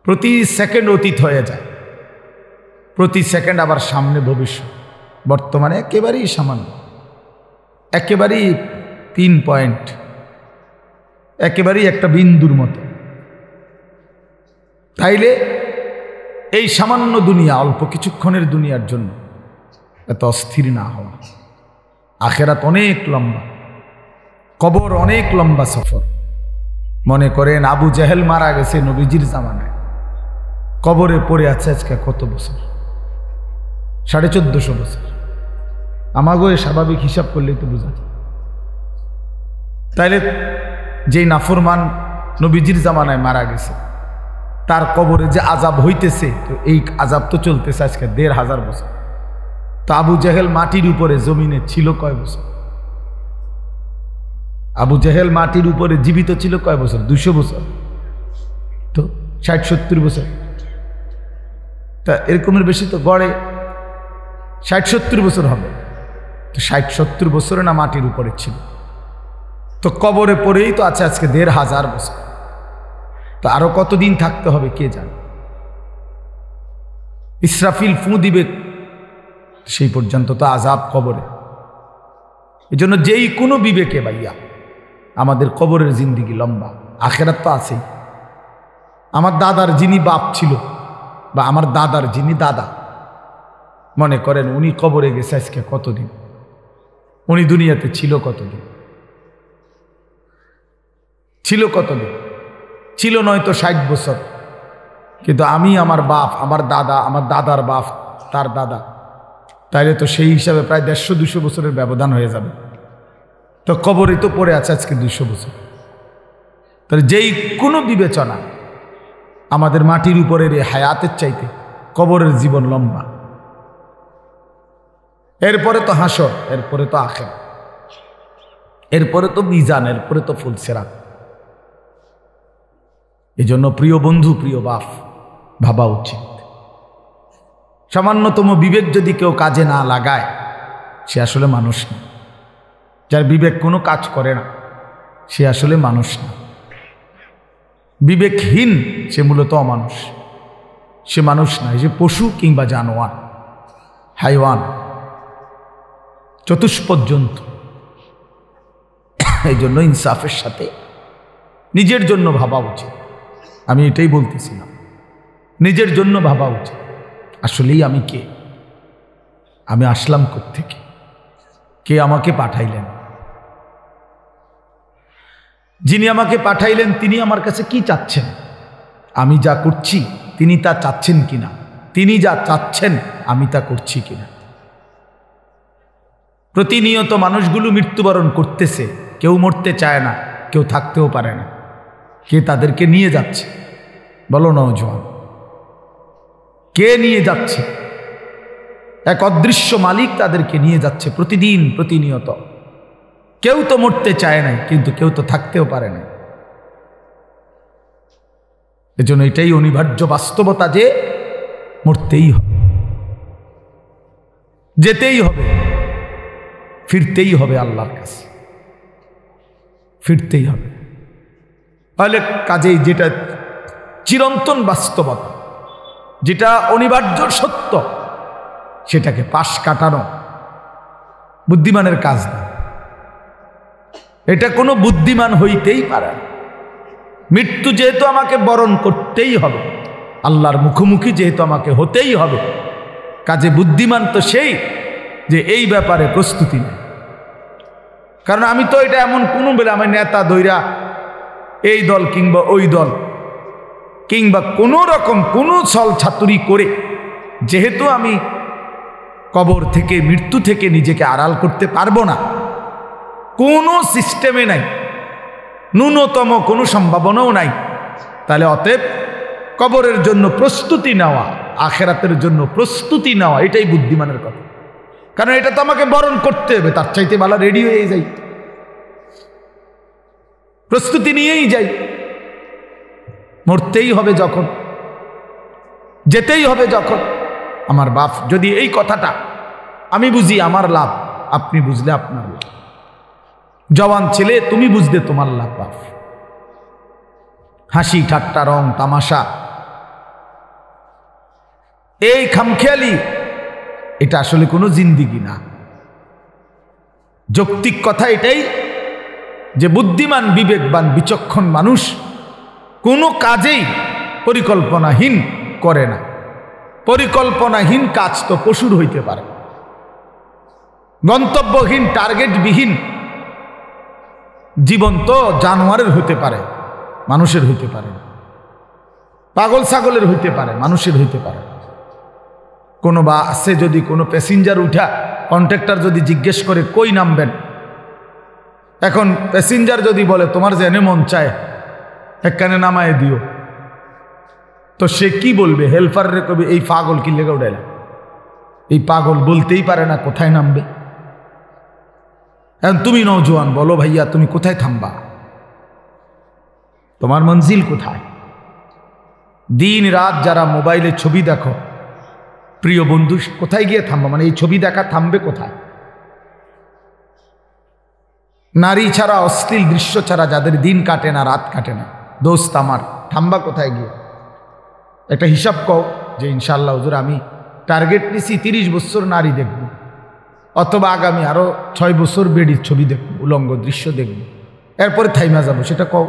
প্রতি সেকেন্ড অতীত হয়ে যায়, প্রতি সেকেন্ড আবার সামনে ভবিষ্যৎ। বর্তমানে একেবারেই সামান্য, একেবারেই 3 পয়েন্ট, একেবারেই একটা বিন্দুর মতো। তাইলে এই সামান্য দুনিয়া, অল্প কিছুক্ষণের দুনিয়ার জন্য এত অস্থির না হওয়া। আখেরাত অনেক লম্বা, কবর অনেক লম্বা সফর। মনে করেন আবু জেহেল মারা গেছে নবীজির জামানায়, কবরে পড়ে আছে আজকে কত বছর? 1450 বছর। আমাগো স্বাভাবিক হিসাব করলেই তো বোঝা যায়। তাইলে যেই নাফরমান নবীজির জামানায় মারা গেছে, তার কবরে যে আযাব হইতেছে, তো এই আযাব তো চলতেছে আজকে 1500 বছর। তো আবু জেহেল মাটির উপরে জমিনে ছিল কয় বছর? আবু জেহেল মাটির উপরে জীবিত ছিল কয় বছর? 200 বছর। তো 60-70 বছর। তা এরকমের বেশি তো গড়ে 60-70 বছর হবে। তো 60-70 বছরে না মাটির উপরে ছিল, তো কবরে পড়েই তো আছে আজকে 1500 বছর। তো আরো কতদিন থাকতে হবে কে জানে। ইসরাফিল ফু দিবে, সেই পর্যন্ত তো আযাব কবরে। এই জন্য যেই কোনো বিবেকে ভাইয়া, আমাদের কবরের জিন্দিগি লম্বা, আখেরাত তো আছেই। আমার দাদার যিনি বাপ ছিল, বা আমার দাদার যিনি দাদা, মনে করেন উনি কবরে গেছে আজকে কতদিন? উনি দুনিয়াতে ছিল কতদিন? ছিল কতদিন? ছিল নয়তো 60 বছর। কিন্তু আমি, আমার বাপ, আমার দাদা, আমার দাদার বাপ, তার দাদা, তাইলে তো সেই হিসাবে প্রায় 150-200 বছরের ব্যবধান হয়ে যাবে। তো কবরে তো পড়ে আছে আজকে 200 বছর। তাহলে যেই কোনো বিবেচনা, আমাদের মাটির উপরের এই হায়াতের চাইতে কবরের জীবন লম্বা। এরপরে তো হাসর, এরপরে তো আখিরাত, এরপরে তো মিজান, এরপরে তো ফুলসিরাত। এই জন্য প্রিয় বন্ধু, প্রিয় বাপ, ভাবা উচিত। সামান্যতম বিবেক যদি কেউ কাজে না লাগায়, সে আসলে মানুষ না। যার বিবেক কোনো কাজ করে না, সে আসলে মানুষ না। বিবেকহীন সে মূলত অমানুষ, সে মানুষ না, সে পশু কিংবা জানোয়ার, হাইওয়ান, চতুষ্পদ জন্তু। এই জন্য ইনসাফের সাথে নিজের জন্য ভাবা উচিত। আমি এটাই বলতেছিলাম, নিজের জন্য ভাবা উচিত। আসলেই আমি কে? আমি আসলাম কোত্থেকে? কে আমাকে পাঠাইলেন? যিনি আমাকে পাঠাইলেন তিনি আমার কাছে কি চাচ্ছেন? আমি যা করছি তিনি তা চাচ্ছেন কিনা? তিনি যা চাচ্ছেন আমি তা করছি কিনা? প্রতিনিয়ত মানুষগুলো মৃত্যুবরণ করতেছে, কেউ মরতে চায় না, কেউ থাকতেও পারে না। কে তাদেরকে নিয়ে যাচ্ছে? বলো নওজোয়ান, কে নিয়ে যাচ্ছে? এক অদৃশ্য মালিক তাদেরকে নিয়ে যাচ্ছে প্রতিদিন, প্রতিনিয়ত। কেউ তো মরতে চায় নাই, কিন্তু কেউ তো থাকতেও পারে না। এজন্য এটাই অনিবার্য বাস্তবতা যে মরতেই হবে, যেতেই হবে, ফিরতেই হবে আল্লাহর কাছে, ফিরতেই হবে। তাহলে কাজেই যেটা চিরন্তন বাস্তবতা, যেটা অনিবার্য সত্য, সেটাকে পাশ কাটানো বুদ্ধিমানের কাজ না। এটা কোনো বুদ্ধিমান হইতেই পারে না। মৃত্যু যেহেতু আমাকে বরণ করতেই হবে, আল্লাহর মুখোমুখি যেহেতু আমাকে হতেই হবে, কাজে বুদ্ধিমান তো সেই যে এই ব্যাপারে প্রস্তুতি নেই। কারণ আমি তো এটা এমন কোনো বেলা আমি নেতা দৈরা এই দল কিংবা ওই দল কিংবা কোনো রকম কোনো ছল ছাতুরি করে যেহেতু আমি কবর থেকে, মৃত্যু থেকে নিজেকে আড়াল করতে পারবো না, কোনো সিস্টেমে নাই, ন্যূনতম কোনো সম্ভাবনাও নাই, তাহলে অতএব কবরের জন্য প্রস্তুতি নেওয়া, আখেরাতের জন্য প্রস্তুতি নেওয়া, এটাই বুদ্ধিমানের কথা। কারণ এটা তো আমাকে বরণ করতে হবে, তার চাইতে ভালো রেডি হয়ে যাই, প্রস্তুতি নিয়েই যাই। মরতেই হবে যখন, যেতেই হবে যখন। আমার বাপ যদি এই কথাটা আমি বুঝি আমার লাভ, আপনি বুঝলে আপনার লাভ। জওয়ান ছেলে তুমি বুঝলে তোমার লাভ। বাপ হাসি ঠাট্টা রং তামাশা, এই খামখেয়ালি, এটা আসলে কোনো জিন্দিগি না। যৌক্তিক কথা এটাই যে বুদ্ধিমান, বিবেকবান, বিচক্ষণ মানুষ কোনো কাজেই পরিকল্পনাহীন করে না। পরিকল্পনাহীন কাজ তো পশুর হইতে পারে, গন্তব্যহীন, টার্গেটবিহীন জীবন তো জানোয়ারের হইতে পারে, মানুষের হইতে পারে, পাগল ছাগলের হইতে পারে, মানুষের হইতে পারে। কোনো বাসে যদি কোনো প্যাসেঞ্জার উঠা কন্ট্রাক্টর যদি জিজ্ঞেস করে কই নামবেন, এখন প্যাসেঞ্জার যদি বলে তোমার জেনে মন চায় একখানে নামায় দিও, তো সে কি বলবে? হেল্পারে কবে এই পাগল কি লেগে উঠাইলা? এই পাগল বলতেই পারে না কোথায় নামবে। এখন তুমি নওজোয়ান, বলো ভাইয়া তুমি কোথায় থামবা, তোমার মঞ্জিল কোথায়? দিন রাত যারা মোবাইলে ছবি দেখো, প্রিয় বন্ধু কোথায় গিয়ে থামবা? মানে এই ছবি দেখা থামবে কোথায়? নারী ছাড়া, অশ্লীল দৃশ্য ছাড়া যাদের দিন কাটে না, রাত কাটে না, দোস্ত আমার, থামবা কোথায় গিয়ে? একটা হিসাব কও যে ইনশাআল্লাহ হুজুর আমি টার্গেট নিছি 30 বছর নারী দেখব, অথবা আগামী আরো 6 বছর বেডির ছবি দেখব, উলঙ্গ দৃশ্য দেখব, এরপরে থাইমা যাব, সেটা কও।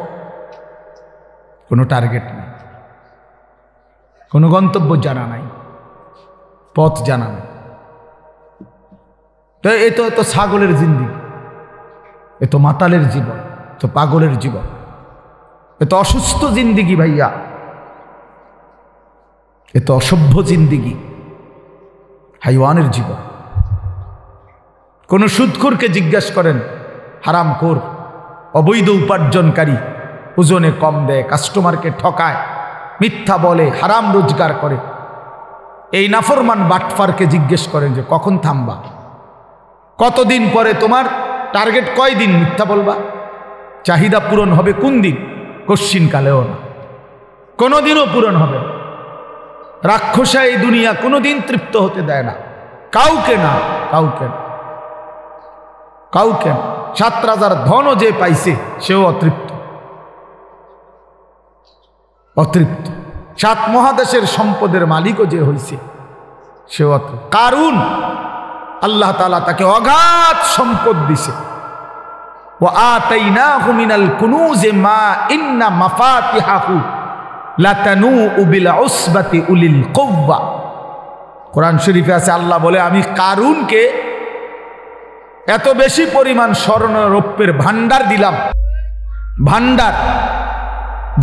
কোনো টার্গেট নেই, কোনো গন্তব্য জানা নাই, পথ জানা নাই। তো এ তো ছাগলের জিন্দিগি, এ তো মাতালের জীবন, তো পাগলের জীবন, এ তো অসুস্থ জিন্দিগি ভাইয়া, এ তো অসভ্য জিন্দিগি, হাইওয়ানের জীবন। কোন সুদখোরকে জিজ্ঞাসা করেন, হারামখোর, অবৈধ উপার্জনকারী, ওজনে কম দেয়, কাস্টমারকে ঠকায়, মিথ্যা বলে, হারাম রোজগার করে, এই নাফরমান বাটফারকে জিজ্ঞেস করেন যে কখন থামবা, কতদিন পরে তোমার টার্গেট, কয়দিন মিথ্যা বলবা, চাহিদা পূরণ হবে কোন দিন? কশ্চিন কালেও না, কোনোদিনও পূরণ হবে না। রাক্ষসা এই দুনিয়া কোনোদিন তৃপ্ত হতে দেয় না কাউকে, না কাউকে, কাউকে। 7 রাজার ধনও যে পাইছে সেও অতৃপ্ত, অতৃপ্ত। 7 মহাদেশের সম্পদের মালিকও যে হইছে সেও অতৃপ্ত। কারুন আল্লাহ তাআলা তাকে অগাধ সম্পদ দিছে। ওয়া আতাইনাহু মিনাল কুনুজি মা ইন্না মাফাতিহাহু লাতানূউ বিল উসবাতি উলিল কুওয়া। কোরআন শরীফে আছে, আল্লাহ বলে আমি কারুনকে এত বেশি পরিমাণ স্বর্ণ রৌপ্যের ভান্ডার দিলাম, ভান্ডার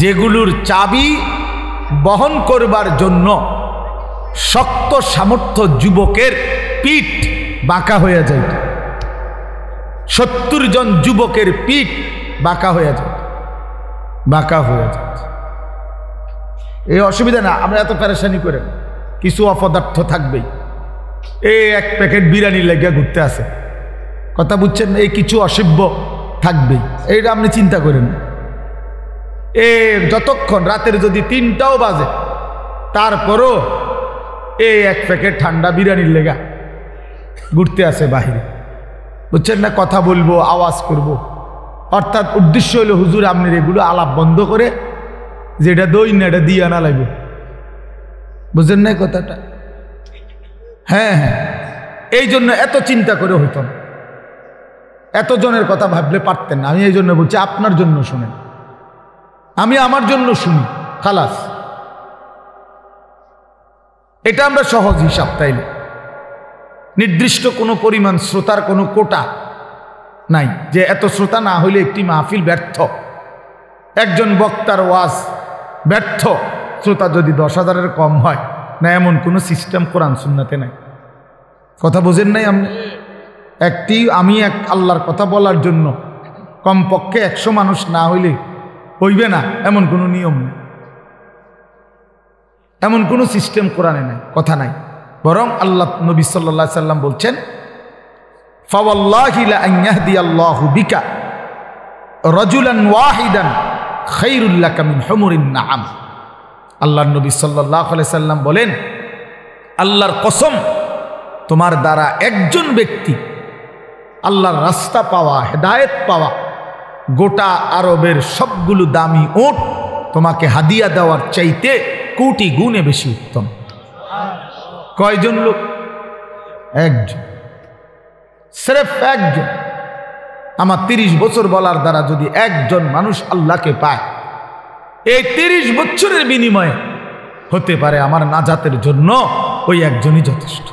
যেগুলোর চাবি বহন করবার জন্য শক্ত সামর্থ্য যুবকের পিঠ বাঁকা হয়ে যায়। 70 জন যুবকের পিঠ বাঁকা হয়ে যায়, বাঁকা হয়ে যায়। এই অসুবিধা না, আমরা এত পেরেশানি করেন, কিছু অপদার্থ থাকবেই। এই এক প্যাকেট বিরিয়ানি লেগে ঘুরতে আছে, কথা বুঝছেন? এই কিছু অসভ্য থাকবেই, এইটা আপনি চিন্তা করেন। যতক্ষণ রাতের যদি 3টাও বাজে, তারপরও এই এক প্যাকেট ঠান্ডা বিরিয়ানির লেগা ঘুরতে আছে বাহিরে, বুঝছেন না? কথা বলবো, আওয়াজ করব, অর্থাৎ উদ্দেশ্য হলো হুজুর আপনার এগুলো আলাপ বন্ধ করে যেটা দই না এটা দিয়ে আনা লাগবে, বুঝেন না কথাটা? হ্যাঁ হ্যাঁ, এই জন্য এত চিন্তা করে হইত না, এতজনের কথা ভাবলে পারতেন না। আমি এই জন্য বলছি আপনার জন্য শুনেন, আমি আমার জন্য শুনি, খালাস। এটা আমরা সহজ হিসাব, তাইলে নির্দিষ্ট কোনো পরিমাণ শ্রোতার কোনো কোটা নাই যে এত শ্রোতা না হইলে একটি মাহফিল ব্যর্থ, একজন বক্তার ওয়াজ ব্যর্থ, শ্রোতা যদি 10,000-এর কম হয় না, এমন কোনো সিস্টেম কোরআন সুন্নাতে নাই। কথা বোঝেন নাই আপনি? আমি এক আল্লাহর কথা বলার জন্য কমপক্ষে 100 মানুষ না হইলে হইবে না, এমন কোনো নিয়ম নেই, এমন কোনো সিস্টেম কোরআনে নাই, কথা নাই। বরং আল্লাহ নবী সাল্লাল্লাহু আলাইহি সাল্লাম বলছেন, ফাওয়াল্লাহি লা আন ইয়াহদিয়াল্লাহু বিকা রাজুলান ওয়াহিদান খায়রুল লাকা মিন হুমুরিন নাআম। আল্লাহর নবী সাল্লাল্লাহু আলাইহি সাল্লাম বলেন, আল্লাহর কসম, তোমার দ্বারা একজন ব্যক্তি আল্লাহর রাস্তা পাওয়া, হেদায়েত পাওয়া, গোটা আরবের সবগুলো দামি উট তোমাকে হাদিয়া দেওয়ার চাইতে কোটি গুণে বেশি উত্তম। কয়জন লোক? একজন, সির্ফ একজন। আমার 30 বছর বলার দ্বারা যদি একজন মানুষ আল্লাহকে পায়, এই 30 বছরের বিনিময়ে হতে পারে আমার নাজাতের জন্য ওই একজনই যথেষ্ট।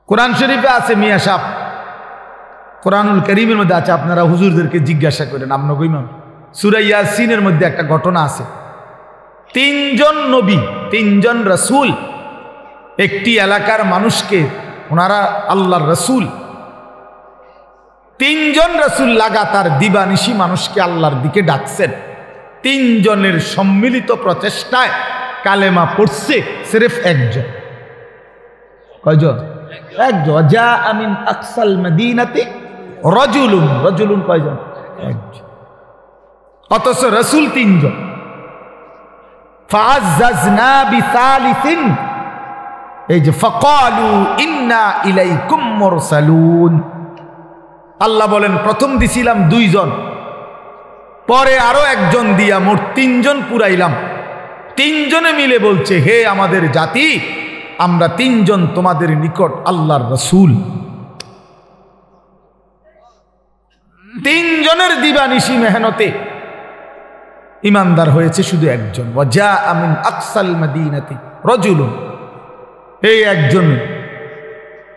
কোরআন শরীফে আছে, মিয়া সাহেব, কোরআনুল কারীমের মধ্যে আছে, আপনারা হুজুরদেরকে জিজ্ঞাসা করেন, আপনাকে ইমাম। সূরা ইয়াসিনের মধ্যে একটা ঘটনা আছে, 3 জন নবী, 3 জন রাসূল একটি এলাকার মানুষকে, ওনারা আল্লাহর রাসূল, 3 জন রাসূল লাগাতার দিবানিশি মানুষকে আল্লাহর দিকে ডাকছেন। 3 জনের সম্মিলিত প্রচেষ্টায় কালেমা পড়ছে সির্ফ একজন। কয়জন? একজন। যা আমিন আকসাল মদিনাতি রাজুলুন, রাজুলুন কয়জন? একজন। অথচ রাসূল 3 জন। ফাআজ্জাজনা বিসালিসিন, এই যে ফাকালু ইন্না ইলাইকুম মুরসালুন। আল্লাহ বলেন, প্রথম দিছিলাম 2 জন, পরে আরো একজন দিয়া মোট 3 জন পুরাইলাম। 3 জনে মিলে বলছে, হে আমাদের জাতি, আমরা 3 জন তোমাদের নিকট আল্লাহর রাসূল। 3 জনের দিবানিশি মেহনতে ইমানদার হয়েছে শুধু একজন। ওয়াজা আমিন আকসাল মদিনাতি রাজুলুন, এই একজন,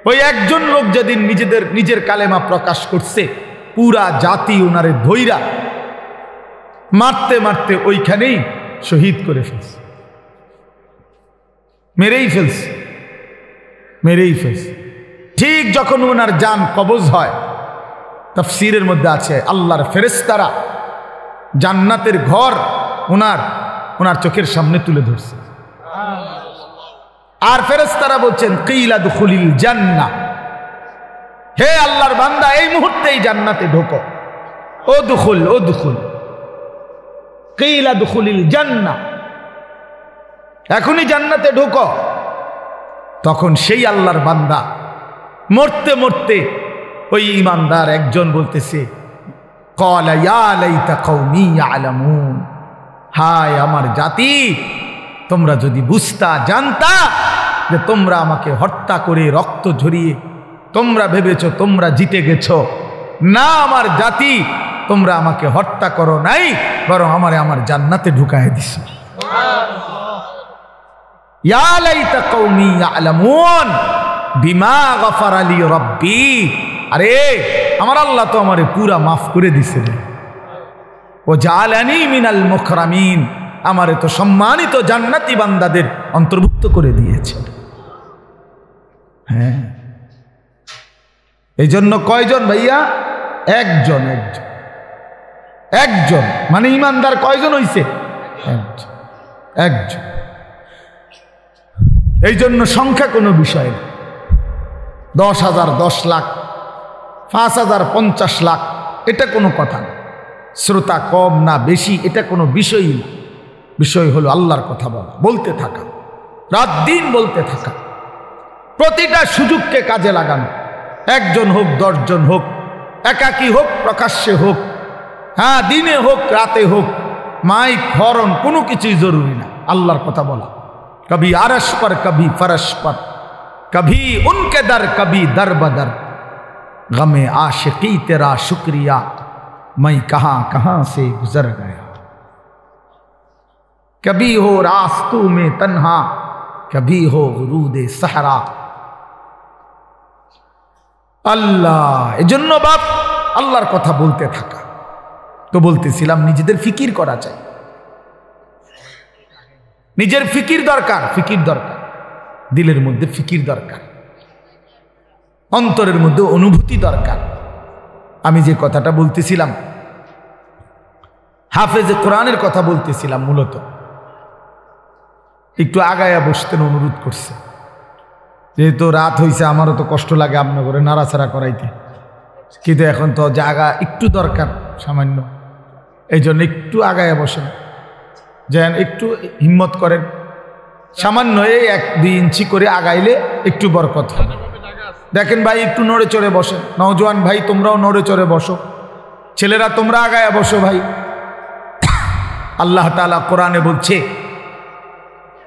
ওই একজন লোক যেদিন নিজের কালেমা প্রকাশ করছে, পুরা জাতি ওনারে ধইরা মারতে মারতে ওইখানেই শহীদ করে ফেলছে, মেরেই ফেলছে। ঠিক যখন ওনার জান কবজ হয়, তাফসীরের মধ্যে আছে আল্লাহর ফেরেশতারা জান্নাতের ঘর ওনার চোখের সামনে তুলে ধরছে। আর ফেরেশতারা বলছেন, কিলা দুখুলিল জান্নাহ, হে আল্লাহর বান্দা, এই মুহূর্তেই জান্নাতে ঢোকো। ও দুখুল কিলা দুখুলিল জান্নাহ, এখনই জান্নাতে ঢোকো। তখন সেই আল্লাহর বান্দা মরতে মরতে ওই ইমানদার একজন বলতেছে, ক্বালা ইয়া লাইতা কওমি ইয়ালামুন, হায় আমার জাতি, তোমরা যদি বুঝতা, জানতা যে তোমরা আমাকে হত্যা করে রক্ত ঝরিয়ে তোমরা ভেবেছো তোমরা জিতে গেছো। না আমার জাতি, তোমরা আমাকে হত্যা করো নাই, বরং আমার জান্নাতে ঢুকায় দিছো। ইয়া লাইতা কওমি ইয়ালামুন বিমা গফারা লি রাব্বি, আরে আমার আল্লাহ তো আমারে পুরা মাফ করে দিছে, ও জালানি মিনাল মুকরামিন, আমারে তো সম্মানিত জান্নাতি বান্দাদের অন্তর্ভুক্ত করে দিয়েছে। হ্যাঁ, এই জন্য কয়জন ভাইয়া? একজন। মানে ইমানদার কয়জন হইছে? একজন। এই জন্য সংখ্যা কোনো বিষয় না। 10,000, 10 লাখ, 5,000, 50 লাখ, এটা কোনো কথা না। শ্রোতা কম না বেশি এটা কোনো বিষয়ই না। বিষয় হলো আল্লাহর কথা বলা, বলতে থাকা, রাত দিন বলতে থাকা, প্রতিটা সুযোগকে কাজে লাগানো। 1 জন হোক, 10 জন হোক, একাকী হোক, প্রকাশ্যে হোক, হ্যাঁ দিনে হোক রাতে হোক, মাইক হরন কোনো কিছুই জরুরি না। আল্লাহর কথা বলা, কবি আরশ পর কবি ফরশ পর, কবি উনকে দর কবি দর বদর, গমে आशिकी तेरा शुक्रिया मैं कहां कहां से गुजर गया, कभी हो रास्तों में तन्हा कभी हो गुरूदे सहरा। আল্লাহ, এজন্য বাপ আল্লাহর কথা বলতে থাকা। তো বলতেছিলাম নিজেদের ফিকির করা চাই, নিজের ফিকির দরকার, ফিকির দরকার, দিলের মধ্যে ফিকির দরকার, অন্তরের মধ্যে অনুভূতি দরকার। আমি যে কথাটা বলতেছিলাম হাফেজে কোরআনের কথা বলতেছিলাম, মূলত একটু আগায়া বসতেন অনুরোধ করছে, যেহেতু রাত হয়েছে আমারও তো কষ্ট লাগে আপনার করে নাড়াচাড়া করাইতে, কিন্তু এখন তো জায়গা একটু দরকার সামান্য, এই জন্য একটু আগায়া বসেন, যেন একটু হিম্মত করেন, সামান্য এই 1-2 ইঞ্চি করে আগাইলে একটু বরকত হবে। দেখেন ভাই একটু নড়ে চড়ে বসেন, নওজোয়ান ভাই তোমরাও নড়ে চড়ে বসো, ছেলেরা তোমরা আগায়া বসো ভাই। আল্লাহ তাআলা কোরআনে বলছে,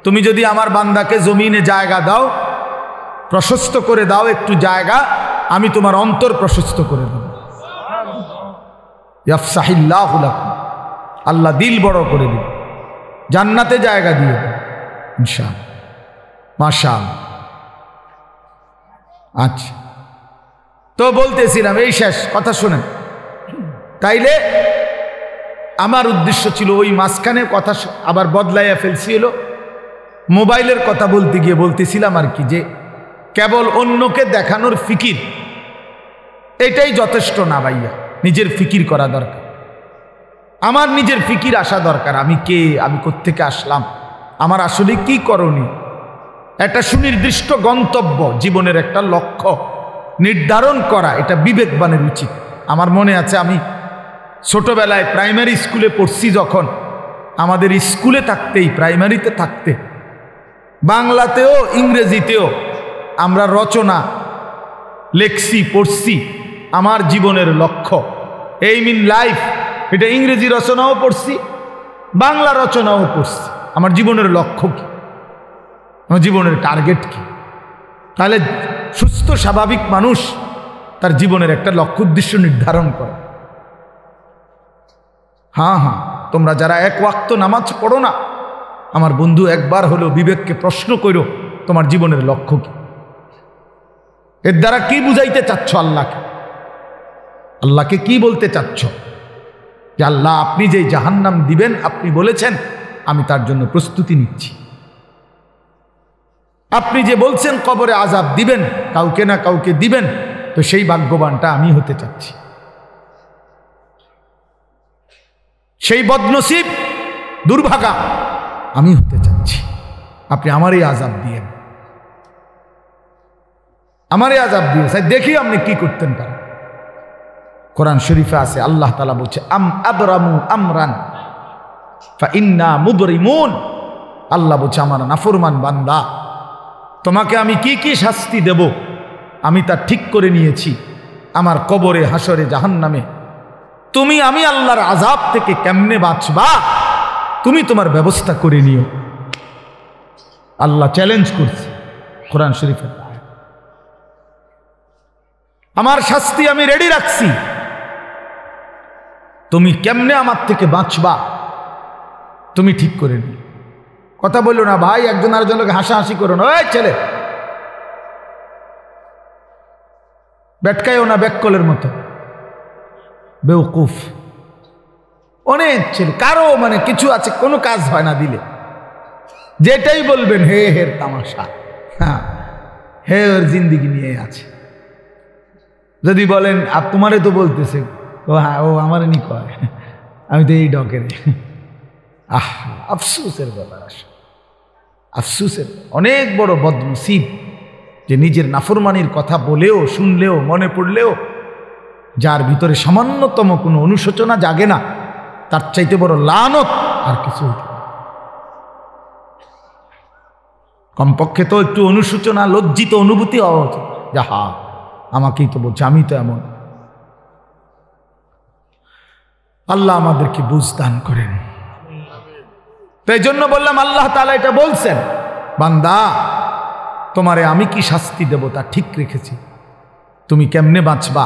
তুমি যদি আমার বান্দাকে জমিনে জায়গা দাও, প্রশস্ত করে দাও একটু জায়গা, আমি তোমার অন্তর প্রশস্ত করে দেব। ইয়াফসাহিল্লাহু লাকুম, আল্লাহ দিল বড় করে দেবে, জান্নাতে জায়গা দিয়ে দেবে ইনশাআল্লাহ, মাশাআল্লাহ। আচ্ছা, তো বলতেছিলাম এই শেষ কথা শুনেন। তাইলে আমার উদ্দেশ্য ছিল ওই মাঝখানে কথা আবার বদলাইয়া ফেলছি, হলো মোবাইলের কথা বলতে গিয়ে বলতেছিলাম আর কি, যে কেবল অন্যকে দেখানোর ফিকির এটাই যথেষ্ট না ভাইয়া, নিজের ফিকির করা দরকার। আমার নিজের ফিকির আসা দরকার, আমি কে, আমি কোত্থেকে আসলাম, আমার আসলে কি করণীয়, একটা সুনির্দিষ্ট গন্তব্য, জীবনের একটা লক্ষ্য নির্ধারণ করা, এটা বিবেকবানের উচিত। আমার মনে আছে আমি ছোটবেলায় প্রাইমারি স্কুলে পড়ছি, যখন আমাদের স্কুলে থাকতেই, প্রাইমারিতে থাকতে, বাংলাতেও ইংরেজিতেও আমরা রচনা লেখছি, পড়ছি, আমার জীবনের লক্ষ্য, এইম ইন লাইফ, এটা ইংরেজি রচনাও পড়ছি, বাংলা রচনাও পড়ছি। আমার জীবনের লক্ষ্য কি, আমার জীবনের টার্গেট কি? তাহলে সুস্থ স্বাভাবিক মানুষ তার জীবনের একটা লক্ষ্য উদ্দেশ্য নির্ধারণ করে। হ্যাঁ হ্যাঁ, তোমরা যারা 1 ওয়াক্ত নামাজ পড়ো না, আমার বন্ধু একবার হলেও বিবেককে প্রশ্ন করো, তোমার জীবনের লক্ষ্য কি? এর দ্বারা কি বুঝাইতে চাচ্ছ আল্লাহকে? আল্লাহকে কি বলতে চাচ্ছ? যে আল্লাহ আপনি যে জাহান্নাম দিবেন, আপনি বলেছেন, আমি তার জন্য প্রস্তুতি নিচ্ছি। আপনি যে বলছেন কবরে আযাব দিবেন, কাউকে না কাউকে দিবেন, তো সেই ভাগ্যবানটা আমি হতে চাচ্ছি, সেই বদনসিব দুর্ভাগা আমি হতে চাচ্ছি। আপনি আমারই আযাব দিয়েন, আমারই আযাব দিয়ে দেখি আপনি কি করতেন পারেন। কোরআন শরীফে আছে, আল্লাহ তাআলা বলছে, আম আবরামু আমরান ফাইন্না মুবরিমুন। আল্লাহ বলছে, আমার নাফরমান বান্দা, তোমাকে আমি কি কি শাস্তি দেব আমি তা ঠিক করে নিয়েছি। আমার কবরে, হাসরে, জাহান্নামে আমি আল্লাহর আযাব থেকে কেমনে বাঁচবা, তুমি তোমার ব্যবস্থা করে নিও। আল্লাহ চ্যালেঞ্জ করছে কোরআন শরীফে, আমার শাস্তি আমি রেডি রাখছি, তুমি কেমনে আমার থেকে বাঁচবা তুমি ঠিক করে নিও। কথা বললো না ভাই, একজন আরেকজনকে হাসাহাসি করো না, ওই ছেলে বেটকায়ও না ব্যাককলের মতো, বেউকুফ। অনেক ছেলে, কারো মানে কিছু আছে, কোনো কাজ হয় না দিলে, যেটাই বলবেন হে হের তামাশা, হ্যাঁ হে ওর জিন্দিগি নিয়ে আছে। যদি বলেন তোমারে তো বলতেছে, ও হ্যাঁ ও আমার নি কয়, আমি তো এই ডকের। আফসোসের ব্যাপার আসে। আফসুসের অনেক বড় বদনসিব যে নিজের নাফরমানির কথা বলেও শুনলেও মনে পড়লেও যার ভিতরে সামান্যতম কোনো অনুশোচনা জাগে না, তার চাইতে বড় লানত আর কিছু হইতে পারে। কমপক্ষে তো একটু অনুশোচনা, লজ্জিত অনুভূতি হওয়া উচিত, যা হা আমাকেই তো বলছে, আমি তো এমন। আল্লাহ আমাদেরকে বুঝ দান করেন। তাই জন্য বললাম, আল্লাহ তাআলা এটা বলছেন, বান্দা তোমারে আমি কি শাস্তি দেব তা ঠিক রেখেছি, তুমি কেমনে বাঁচবা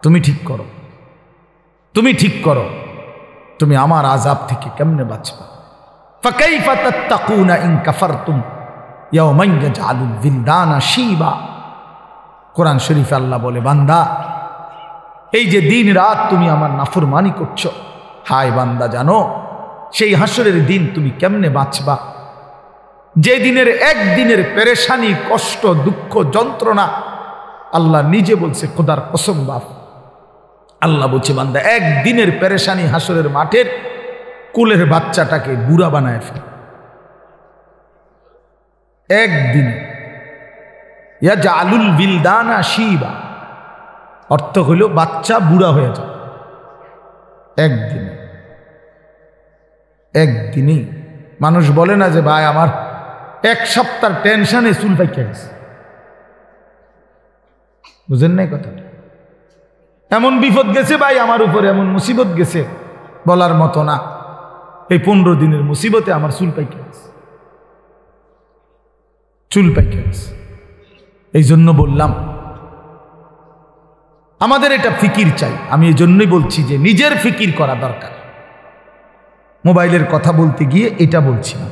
তুমি ঠিক করো, তুমি ঠিক করো, তুমি আমার আযাব থেকে কেমনে বাঁচবা। ফাকাইফা তাত্তাকুনা ইন কাফারতুম ইয়াওমান ইয়াজআলুল বিলদানা শিবা। কোরআন শরীফে আল্লাহ বলে, বান্দা এই যে দিন রাত তুমি আমার নাফরমানি করছো, হায় বান্দা জানো সেই হাসরের দিন তুমি কেমনে বাঁচবা, যে দিনের একদিনের পেরেশানি, কষ্ট, দুঃখ, যন্ত্রণা আল্লাহ নিজে বলছে, খোদার কসম বাপ, আল্লাহ বলছে বান্দা একদিনের পেরেশানি হাসরের মাঠের কুলের বাচ্চাটাকে বুড়া বানায় ফেলে। একদিনে ইয়াজআলুল বিলদানা শিবা, অর্থ হইল বাচ্চা বুড়া হয়ে যায় একদিনে। একদিনেই মানুষ বলে না যে ভাই আমার এক সপ্তাহ টেনশনে চুল পাইকে গেছে, বুঝেন নাই কথাটা? এমন বিপদ গেছে ভাই আমার উপরে, এমন মুসিবত গেছে বলার মতো না। এই 15 দিনের মুসিবতে আমার চুল পাইকে গেছে, চুল পাইকে গেছে। এই জন্য বললাম আমাদের এটা ফিকির চাই। আমি এই জন্যই বলছি যে নিজের ফিকির করা দরকার। মোবাইলের কথা বলতে গিয়ে এটা বলছি না।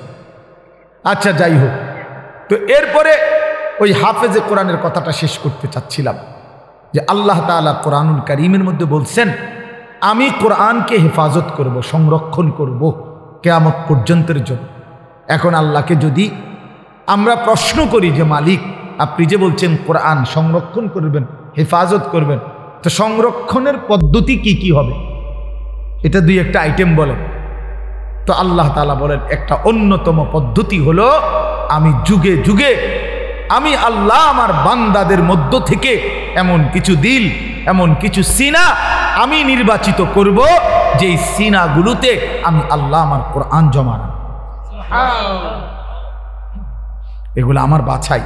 আচ্ছা যাই হোক, তো এরপরে ওই হাফেজে কোরআনের কথাটা শেষ করতে চাচ্ছিলাম যে আল্লাহ তাআলা কোরআনুল কারীমের মধ্যে বলছেন, আমি কোরআনকে হেফাজত করব, সংরক্ষণ করব কিয়ামত পর্যন্তের জন্য। এখন আল্লাহকে যদি আমরা প্রশ্ন করি যে মালিক আপনি যে বলছেন কোরআন সংরক্ষণ করবেন, হেফাজত করবেন, তো সংরক্ষণের পদ্ধতি কি কি হবে, এটা দুই একটা আইটেম বলেন। তো আল্লাহ তাআলা বলেন, একটা অন্যতম পদ্ধতি হলো আমি যুগে যুগে আমি আল্লাহ আমার বান্দাদের মধ্য থেকে এমন কিছু দিল, এমন কিছু সিনা আমি নির্বাচিত করব, যেই সিনাগুলোতে আমি আল্লাহ আমার কোরআন জমা রাখব। এগুলো আমার বাছাই,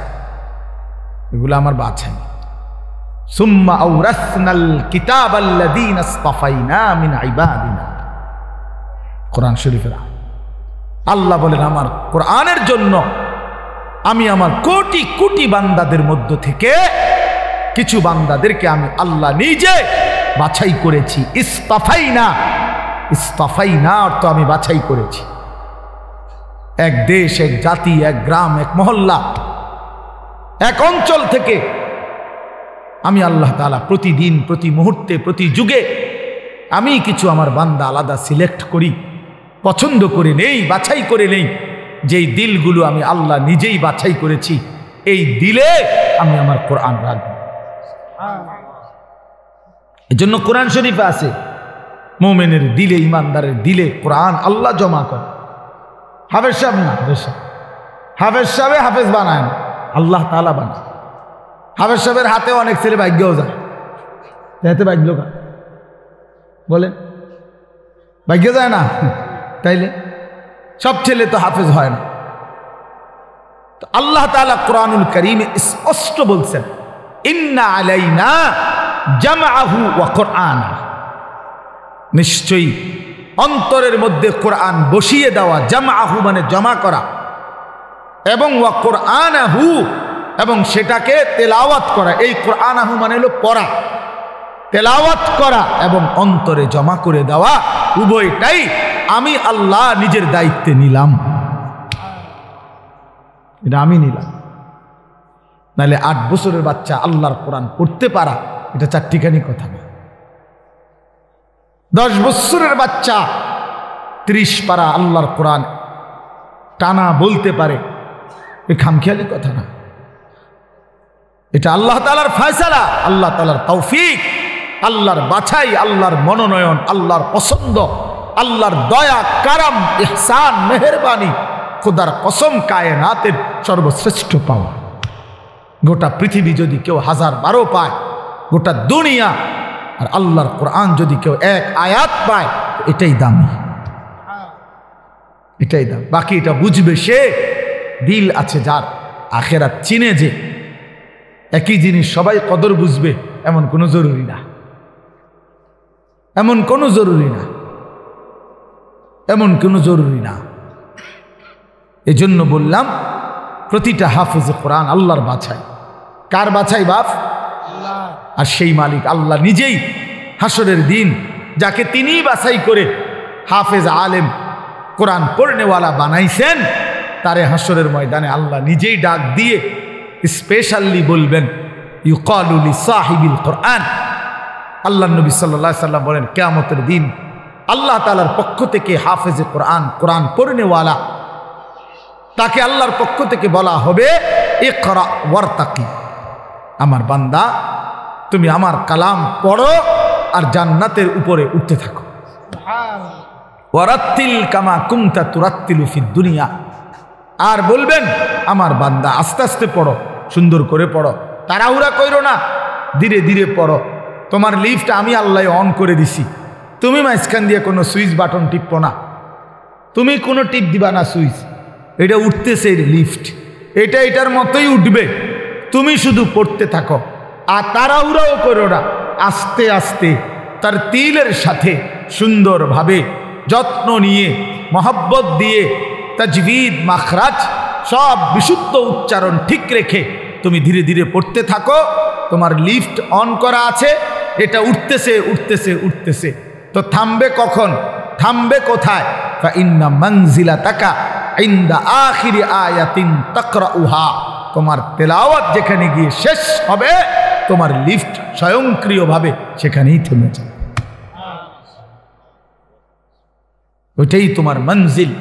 এগুলো আমার বাছাই। সুম্মা আওরাসনাল কিতাবাল্লাযীনা ইসতাফাইনা মিন ইবাদিনা। কোরআন শরীফের আল্লাহ বলেন, আমার কোরআনের জন্য আমি আমার কোটি কোটি বান্দাদের মধ্য থেকে কিছু বান্দাদেরকে আমি আল্লাহ নিজে বাছাই করেছি। ইসতাফাইনা, ইসতাফাইনা অর্থ আমি বাছাই করেছি। এক দেশ, এক জাতি, এক গ্রাম, এক মহল্লা, এক অঞ্চল থেকে আমি আল্লাহ তাআলা প্রতিদিন, প্রতি মুহূর্তে, প্রতি যুগে আমি কিছু আমার বান্দা আলাদা সিলেক্ট করি, পছন্দ করে নেই, বাছাই করে নেই। যেই দিলগুলো আমি আল্লাহ নিজেই বাছাই করেছি, এই দিলে আমি আমার কোরআন রাখব। এজন্য কোরআন শরীফে আছে, মুমিনের দিলে, ইমানদারের দিলে কোরআন আল্লাহ জমা করে। হাফেজ সাহেব না, হাফেজ সাহেব হাফেজ বানায় না, আল্লাহ তাআলা বানায়। হাফেজ সাহেবের হাতে অনেক ছেলে ভাগ্যও যায়, হাতে ভাগ্য বলেন, ভাগ্য যায় না, তাইলে সব ছেলে তো হাফেজ হয় না। তো আল্লাহ তাআলা কোরআনুল কারীমে স্পষ্ট বলছেন, ইন্না আলাইনা জামআহু ওয়া কুরআনা, নিশ্চয়ই অন্তরের মধ্যে কোরআন বসিয়ে দেওয়া, জামআহু মানে জমা করা, এবং ওয়া কুরআনাহু এবং সেটাকে তেলাওয়াত করা। এই কুরআনাহু মানে হলো পড়া, তেলাওয়াত করা এবং অন্তরে জমা করে দেওয়া, উভয়টাই আমি আল্লাহ নিজের দায়িত্বে নিলাম। এটা আমি নিলাম। নাহলে 8 বছরের বাচ্চা আল্লাহর কোরআন পড়তে পারা, এটা চারটিখানি কথা না। 10 বছরের বাচ্চা 30 পারা আল্লাহর কোরআন টানা বলতে পারে, এ খামখেয়ালি কথা না। এটা আল্লাহ তাআলার ফয়সালা, আল্লাহ তাআলার তৌফিক, আল্লাহর বাছাই, আল্লাহর মনোনয়ন, আল্লাহর পছন্দ, আল্লাহর দয়া, কারাম, ইহসান, মেহেরবানি, খোদার কসম কায়নাতের সর্বশ্রেষ্ঠ পাওয়া। গোটা পৃথিবী যদি কেউ 1000-12 পায়, গোটা দুনিয়া আর আল্লাহর কোরআন যদি কেউ 1 আয়াত পায়, এটাই দামি, এটাই দাম। বাকি এটা বুঝবে সে, দিল আছে যার, আখেরাত চিনে যে। একই জিনিস সবাই কদর বুঝবে এমন কোনো জরুরি না, এমন কোনো জরুরি না, এমন কোনো জরুরি না। এজন্য বললাম প্রতিটা হাফেজে কোরআন আল্লাহর বাছাই। কার বাছাই বাপ? আর সেই মালিক আল্লাহ নিজেই হাসরের দিন যাকে তিনি বাছাই করে হাফেজ আলেম কোরআন পড়নেওয়ালা বানাইছেন, তারে হাসরের ময়দানে আল্লাহ নিজেই ডাক দিয়ে স্পেশালি বলবেন ইউকালু লিসাহিবিল কোরআন। আল্লাহ নবী সাল্লাল্লাহু আলাইহি সাল্লাম বলেন কিয়ামতের দিন আল্লাহ তাআলার পক্ষ থেকে হাফেজে কোরআন, কোরআন পড়নেওয়ালা, তাকে আল্লাহর পক্ষ থেকে বলা হবে ইকরা ওয়ারতাকি, আমার বান্দা তুমি আমার কালাম পড়ো আর জান্নাতের উপরে উঠতে থাকো। ওয়ারাত্তিল কামা কুনতা তুরাত্তিলু ফিদ দুনিয়া, আর বলবেন আমার বান্দা আস্তে আস্তে পড়ো, সুন্দর করে পড়ো, তাড়াহুড়া কইরো না, ধীরে ধীরে পড়ো। তোমার লিফট আমি আল্লাহ অন করে দিছি, তুমি মাঝখান দিয়ে কোনো সুইচ বাটন টিপো না, তুমি কোনো টিপ দিবা না সুইচ, এটা উঠতেছে লিফট, এটা এটার মতোই উঠবে, তুমি শুধু পড়তে থাকো আর তাড়াহুড়াও করো না, আস্তে আস্তে তার তিলের সাথে সুন্দরভাবে যত্ন নিয়ে মহব্বত দিয়ে তাজবিদ মাখরাজ সব বিশুদ্ধ উচ্চারণ ঠিক রেখে তুমি ধীরে ধীরে পড়তে থাকো। তোমার লিফট অন করা আছে, এটা উঠতেছে উঠতেছে উঠতেছে, তো থামবে কখন, থামবে কোথায়? ফাইন্না মানজিলাতাকা ইনদা আখিরি আয়াতিন তাকরাউহা, তোমার তেলাওয়াত যেখানে গিয়ে শেষ হবে তোমার লিফট স্বয়ংক্রিয়ভাবে সেখানেই থেমে যাবে। ওইটাই তোমার মঞ্জিল,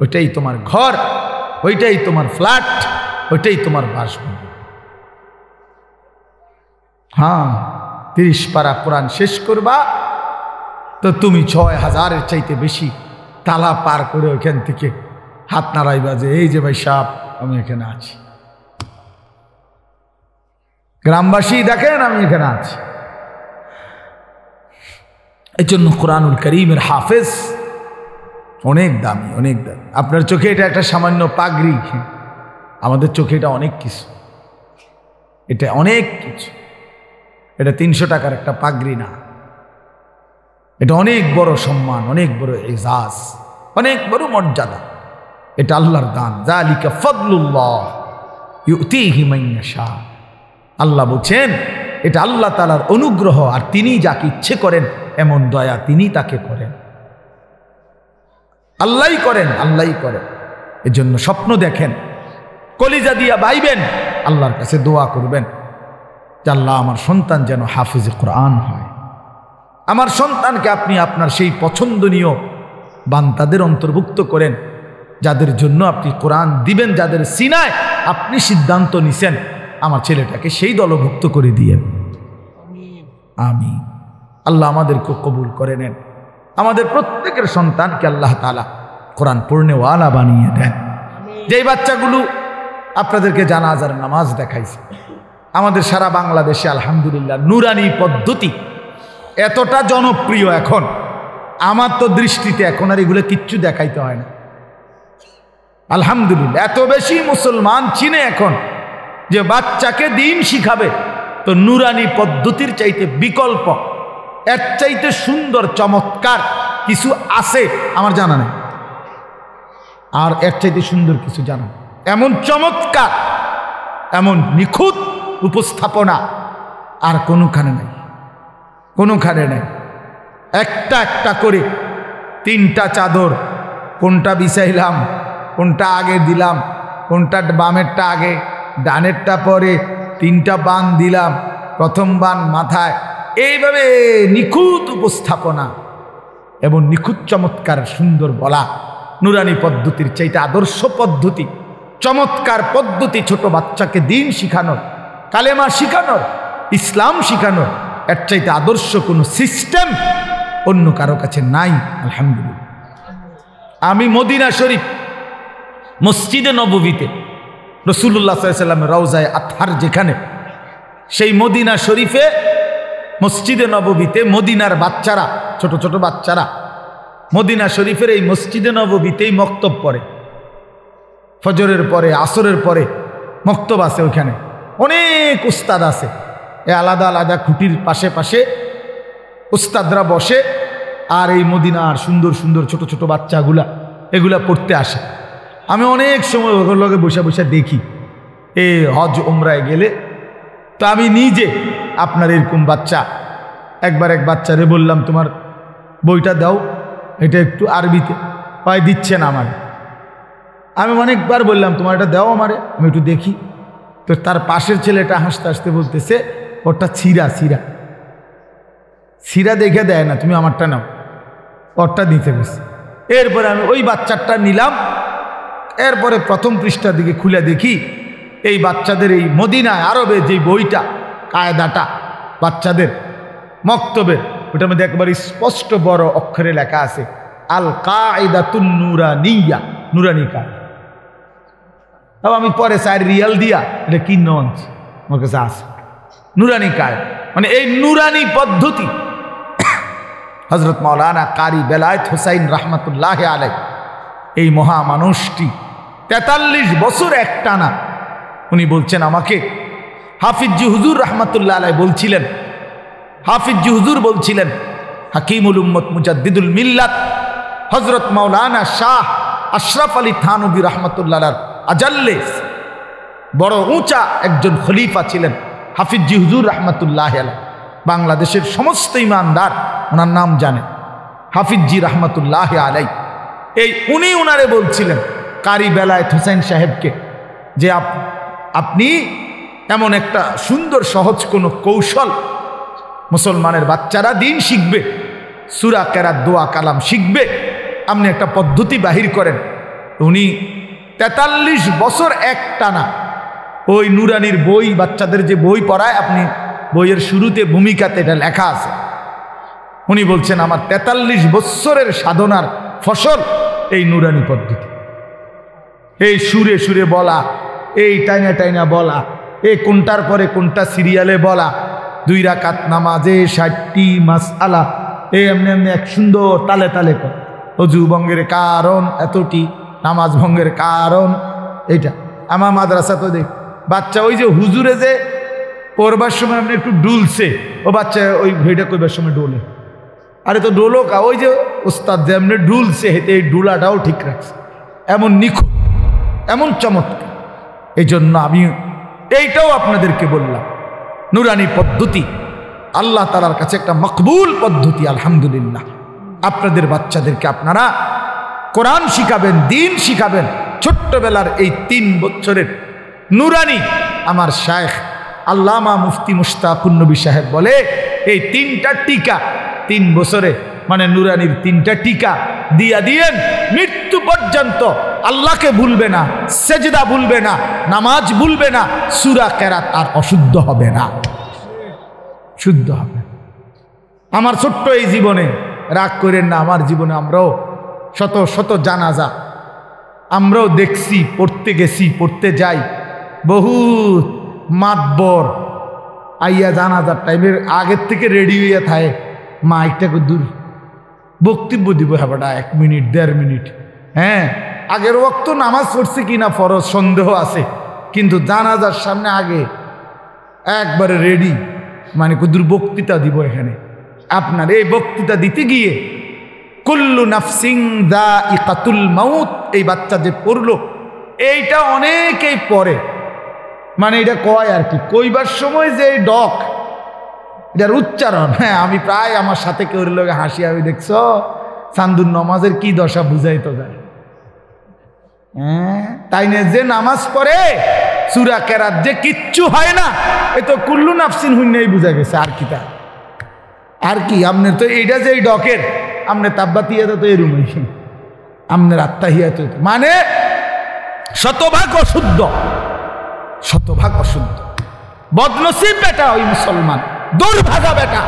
ওইটাই তোমার ঘর, ওইটাই তোমার ফ্ল্যাট, ওইটাই তোমার বাসভবন। হ্যাঁ, 30 পারা কোরআন শেষ করবা তো তুমি 6000-এর চাইতে বেশি তালা পার করে ওইখান থেকে হাত নাড়াইবা যে এই যে ভাই সাহেব আমি এখানে আছি, গ্রামবাসী দেখেন আমি এখানে আছি। এই জন্য কোরআনুল কারীমের হাফেজ অনেক দামি, অনেক দামি। আপনার চোখে এটা একটা সামান্য পাগড়ি, আমাদের চোখে এটা অনেক কিছু, এটা অনেক কিছু। এটা 300 টাকার একটা পাগড়ি না, এটা অনেক বড় সম্মান, অনেক বড় এজাজ, অনেক বড় মর্যাদা। এটা আল্লাহর দান। যালিকা ফাদলুল্লাহ ইউতিহি মান ইয়াশা। আল্লাহ বলছেন এটা আল্লাহ তাআলার অনুগ্রহ, আর তিনি যাকে ইচ্ছে করেন এমন দয়া তিনি তাকে করেন, আল্লাহই করেন, আল্লাহই করেন। এজন্য স্বপ্ন দেখেন, কলিজা দিয়া বাইবেন, আল্লাহর কাছে দোয়া করবেন যে আল্লাহ আমার সন্তান যেন হাফেজে কোরআন হয়, আমার সন্তানকে আপনি আপনার সেই পছন্দনীয় বান্দাদের অন্তর্ভুক্ত করেন, যাদের জন্য আপনি কোরআন দিবেন, যাদের সিনায় আপনি সিদ্ধান্ত নিছেন আমার ছেলেটাকে সেই দলভুক্ত করে দিয়েন। আমিন। আল্লাহ আমাদেরকে কবুল করে নেন, আমাদের প্রত্যেকের সন্তানকে আল্লাহ তাআলা কোরআন পড়নেওয়ালা বানিয়ে দেন। যেই বাচ্চাগুলো আপনাদেরকে জানাজার নামাজ দেখাইছে, আমাদের সারা বাংলাদেশে আলহামদুলিল্লাহ নুরানি পদ্ধতি এতটা জনপ্রিয়, এখন আমার তো দৃষ্টিতে এখন আর এগুলো কিচ্ছু দেখাইতে হয় না। আলহামদুলিল্লাহ এত বেশি মুসলমান চিনে এখন যে বাচ্চাকে দিন শিখাবে, তো নুরানি পদ্ধতির চাইতে বিকল্প, এর চাইতে সুন্দর চমৎকার কিছু আছে আমার জানা নেই, আর এর চাইতে সুন্দর কিছু জানা, এমন চমৎকার, এমন নিখুঁত উপস্থাপনা আর কোনোখানে নাই, কোনোখানে নেই। একটা একটা করে 3টা চাদর, কোনটা বিছাইলাম, কোনটা আগে দিলাম, কোনটা বামেরটা আগে ডানেরটা পরে, 3টা বান দিলাম, প্রথম বান মাথায়, এইভাবে নিখুঁত উপস্থাপনা এবং নিখুঁত চমৎকার সুন্দর বলা নুরানি পদ্ধতির চাইতে আদর্শ পদ্ধতি, চমৎকার পদ্ধতি ছোট বাচ্চাকে দিন শিখানোর, কালেমা শিখানোর, ইসলাম শিখানোর, এর চাইতে আদর্শ কোনো সিস্টেম অন্য কারো কাছে নাই। আলহামদুলিল্লাহ। আমি মদিনা শরীফ মসজিদে নববীতে রাসূলুল্লাহ সাল্লাল্লাহু আলাইহি ওয়াসাল্লামের রওজায়ে আতহার যেখানে, সেই মদিনা শরীফে মসজিদে নববীতে মদিনার বাচ্চারা, ছোট ছোট বাচ্চারা মদিনা শরীফের এই মসজিদে নববীতেই মক্তব পড়ে। ফজরের পরে, আসরের পরে মক্তব আছে, ওইখানে অনেক উস্তাদ আছে। এ আলাদা আলাদা খুঁটির পাশে পাশে উস্তাদরা বসে, আর এই মদিনার সুন্দর সুন্দর ছোট ছোট বাচ্চাগুলা এগুলা পড়তে আসে। আমি অনেক সময় ওগুলোর লগে বসে বসে দেখি এ হজ উমরায় গেলে। তো আমি নিজে আপনার এরকম বাচ্চা, একবার এক বাচ্চারে বললাম তোমার বইটা দাও, এটা একটু আরবিতে, পায় দিচ্ছে না আমার। আমি অনেকবার বললাম তোমার এটা দাও আমারে, আমি একটু দেখি। তো তার পাশের ছেলেটা হাসতে হাসতে বলতেছে ওটা ছিঁড়া ছিঁড়া ছিঁড়া দেখে দেয় না, তুমি আমারটা নাও, ওরটা দিতে গেছে। এরপরে আমি ওই বাচ্চারটা নিলাম। এরপরে প্রথম পৃষ্ঠার দিকে খুলে দেখি এই বাচ্চাদের এই মদিনায় আরবে যে বইটা, কায়দাটা বাচ্চাদের মক্তবের, ওটার মধ্যে একবার স্পষ্ট বড় অক্ষরে লেখা আছে আল কায়দাতুন নুরানিয়া, নুরানি কায়দা। তাও আমি পরে 4 রিয়াল দিয়া এটা কিনে আনছি, আমার কাছে আছে নুরানি কায়দা। মানে এই নুরানি পদ্ধতি হযরত মাওলানা কারি বেলায়েত হোসাইন রহমতুল্লাহ আলাইহি, এই মহা মানুষটি 43 বছর একটানা উনি বলছেন আমাকে। হাফিজি হুজুর রহমতুল্লাহ আলাইহি বলছিলেন, হাফিজি হুজুর বলছিলেন, হাকিমুল উম্মত মুজাদ্দিদুল মিল্লাত হযরত মাওলানা শাহ আশরাফ আলী থানভী রহমতুল্লাহ আজাল্লে বড় উঁচা একজন খলিফা ছিলেন হাফিজি হুজুর রহমতুল্লাহ আলাইহি। বাংলাদেশের সমস্ত ইমানদার ওনার নাম জানে, হাফিজি রহমতুল্লাহ আলাইহি। এই উনি ওনারে বলছিলেন কারি বেলায়েত হোসেন সাহেবকে যে আপনি এমন একটা সুন্দর সহজ কোনো কৌশল, মুসলমানের বাচ্চারা দিন শিখবে, সূরা কেরাত দোয়া কালাম শিখবে, আপনি একটা পদ্ধতি বাহির করেন। উনি 43 বছর একটানা ওই নুরানির বই, বাচ্চাদের যে বই পড়ায়, আপনি বইয়ের শুরুতে ভূমিকাতে এটা লেখা আছে। উনি বলছেন আমার 43 বছরের সাধনার ফসল এই নুরানি পদ্ধতি। এই সুরে সুরে বলা, এই টাইনা টাইনা বলা, এই কোনটার পরে কোনটা সিরিয়ালে বলা, 2 রাকাত নামাজে 60টি মাসআলা, এই এমনি এমনি এক সুন্দর তালে তালে কর। অজু ভঙ্গের কারণ এতটি, নামাজ ভঙ্গের কারণ এইটা। আমার মাদ্রাসা তো দেখ বাচ্চা ওই যে হুজুরে যে পড়বার সময় আপনি একটু ডুলছে, ও বাচ্চা ওই ভেটা কইবার সময় ডোলে। আরে তো ডোলো কা, ওই যে ওস্তাদ যে এমনি ডুলছে, হেতে এই ডুলাটাও ঠিক রাখছে, এমন নিখুঁত, এমন চমৎকার। এই জন্য আমি এইটাও আপনাদেরকে বললাম, নুরানি পদ্ধতি আল্লাহ তাআলার কাছে একটা মকবুল পদ্ধতি। আলহামদুলিল্লাহ, আপনাদের বাচ্চাদেরকে আপনারা কোরআন শিখাবেন, দিন শিখাবেন। ছোট্টবেলার এই 3 বছরের নুরানি আমার শায়েখ আল্লামা মুফতি মুশতাকুন নবী সাহেব বলে, এই 3টা টিকা 3 বছরে, মানে নুরানির 3টা টিকা দিয়া দিয়েন, মৃত্যু পর্যন্ত আল্লাহকে ভুলবে না, সেজদা ভুলবে না, নামাজ ভুলবে না, সূরা কেরাত আর অশুদ্ধ হবে না, শুদ্ধ হবে। আমার ছোট্ট এই জীবনে, রাগ করেন না, আমার জীবনে আমরাও শত শত জানাজা আমরাও দেখছি, পড়তে গেছি, পড়তে যাই। বহুত মাতবর আইয়া জানাজার টাইমের আগের থেকে রেডি হইয়া থাকে, মাইকটাকে দূর বক্তব্য দিব, হ্যাঁ 1 মিনিট 1.5 মিনিট। হ্যাঁ, আগের ওয়াক্ত নামাজ পড়ছে কিনা ফরজ সন্দেহ আছে, কিন্তু জানাজার সামনে আগে একবারে রেডি, মানে কুদুর বক্তৃতা দিব এখানে। আপনার এই বক্তৃতা দিতে গিয়ে কুল্লু নাফসিং যায়িকাতুল মাউত, এই বাচ্চা যে পড়লো, এইটা অনেকেই পড়ে, মানে এটা কয় আর কি, কইবার সময় যে ডক, এটার উচ্চারণ, হ্যাঁ আমি প্রায় আমার সাথে কেউ লোকে হাসি, আমি দেখছো চান্দুর নামাজের কি দশা বুঝাইতো যায়। হ্যাঁ, তাই না, যে নামাজ পড়ে সূরা কেরাত যে কিচ্ছু হয় না, এ তো কুল্লু নাফসিন হুন্নাই বুঝা গেছে। আর কি তা, আর কি আপনার তো এইটা যে ডকের, আপনি তাব্বাতিয়াতে তো এরুমই, আপনার আত্মাহিয়াত মানে শতভাগ অশুদ্ধ, শতভাগ অশুদ্ধ। বদনসিব বেটা ওই মুসলমান, দুর্ভাগা বেটা।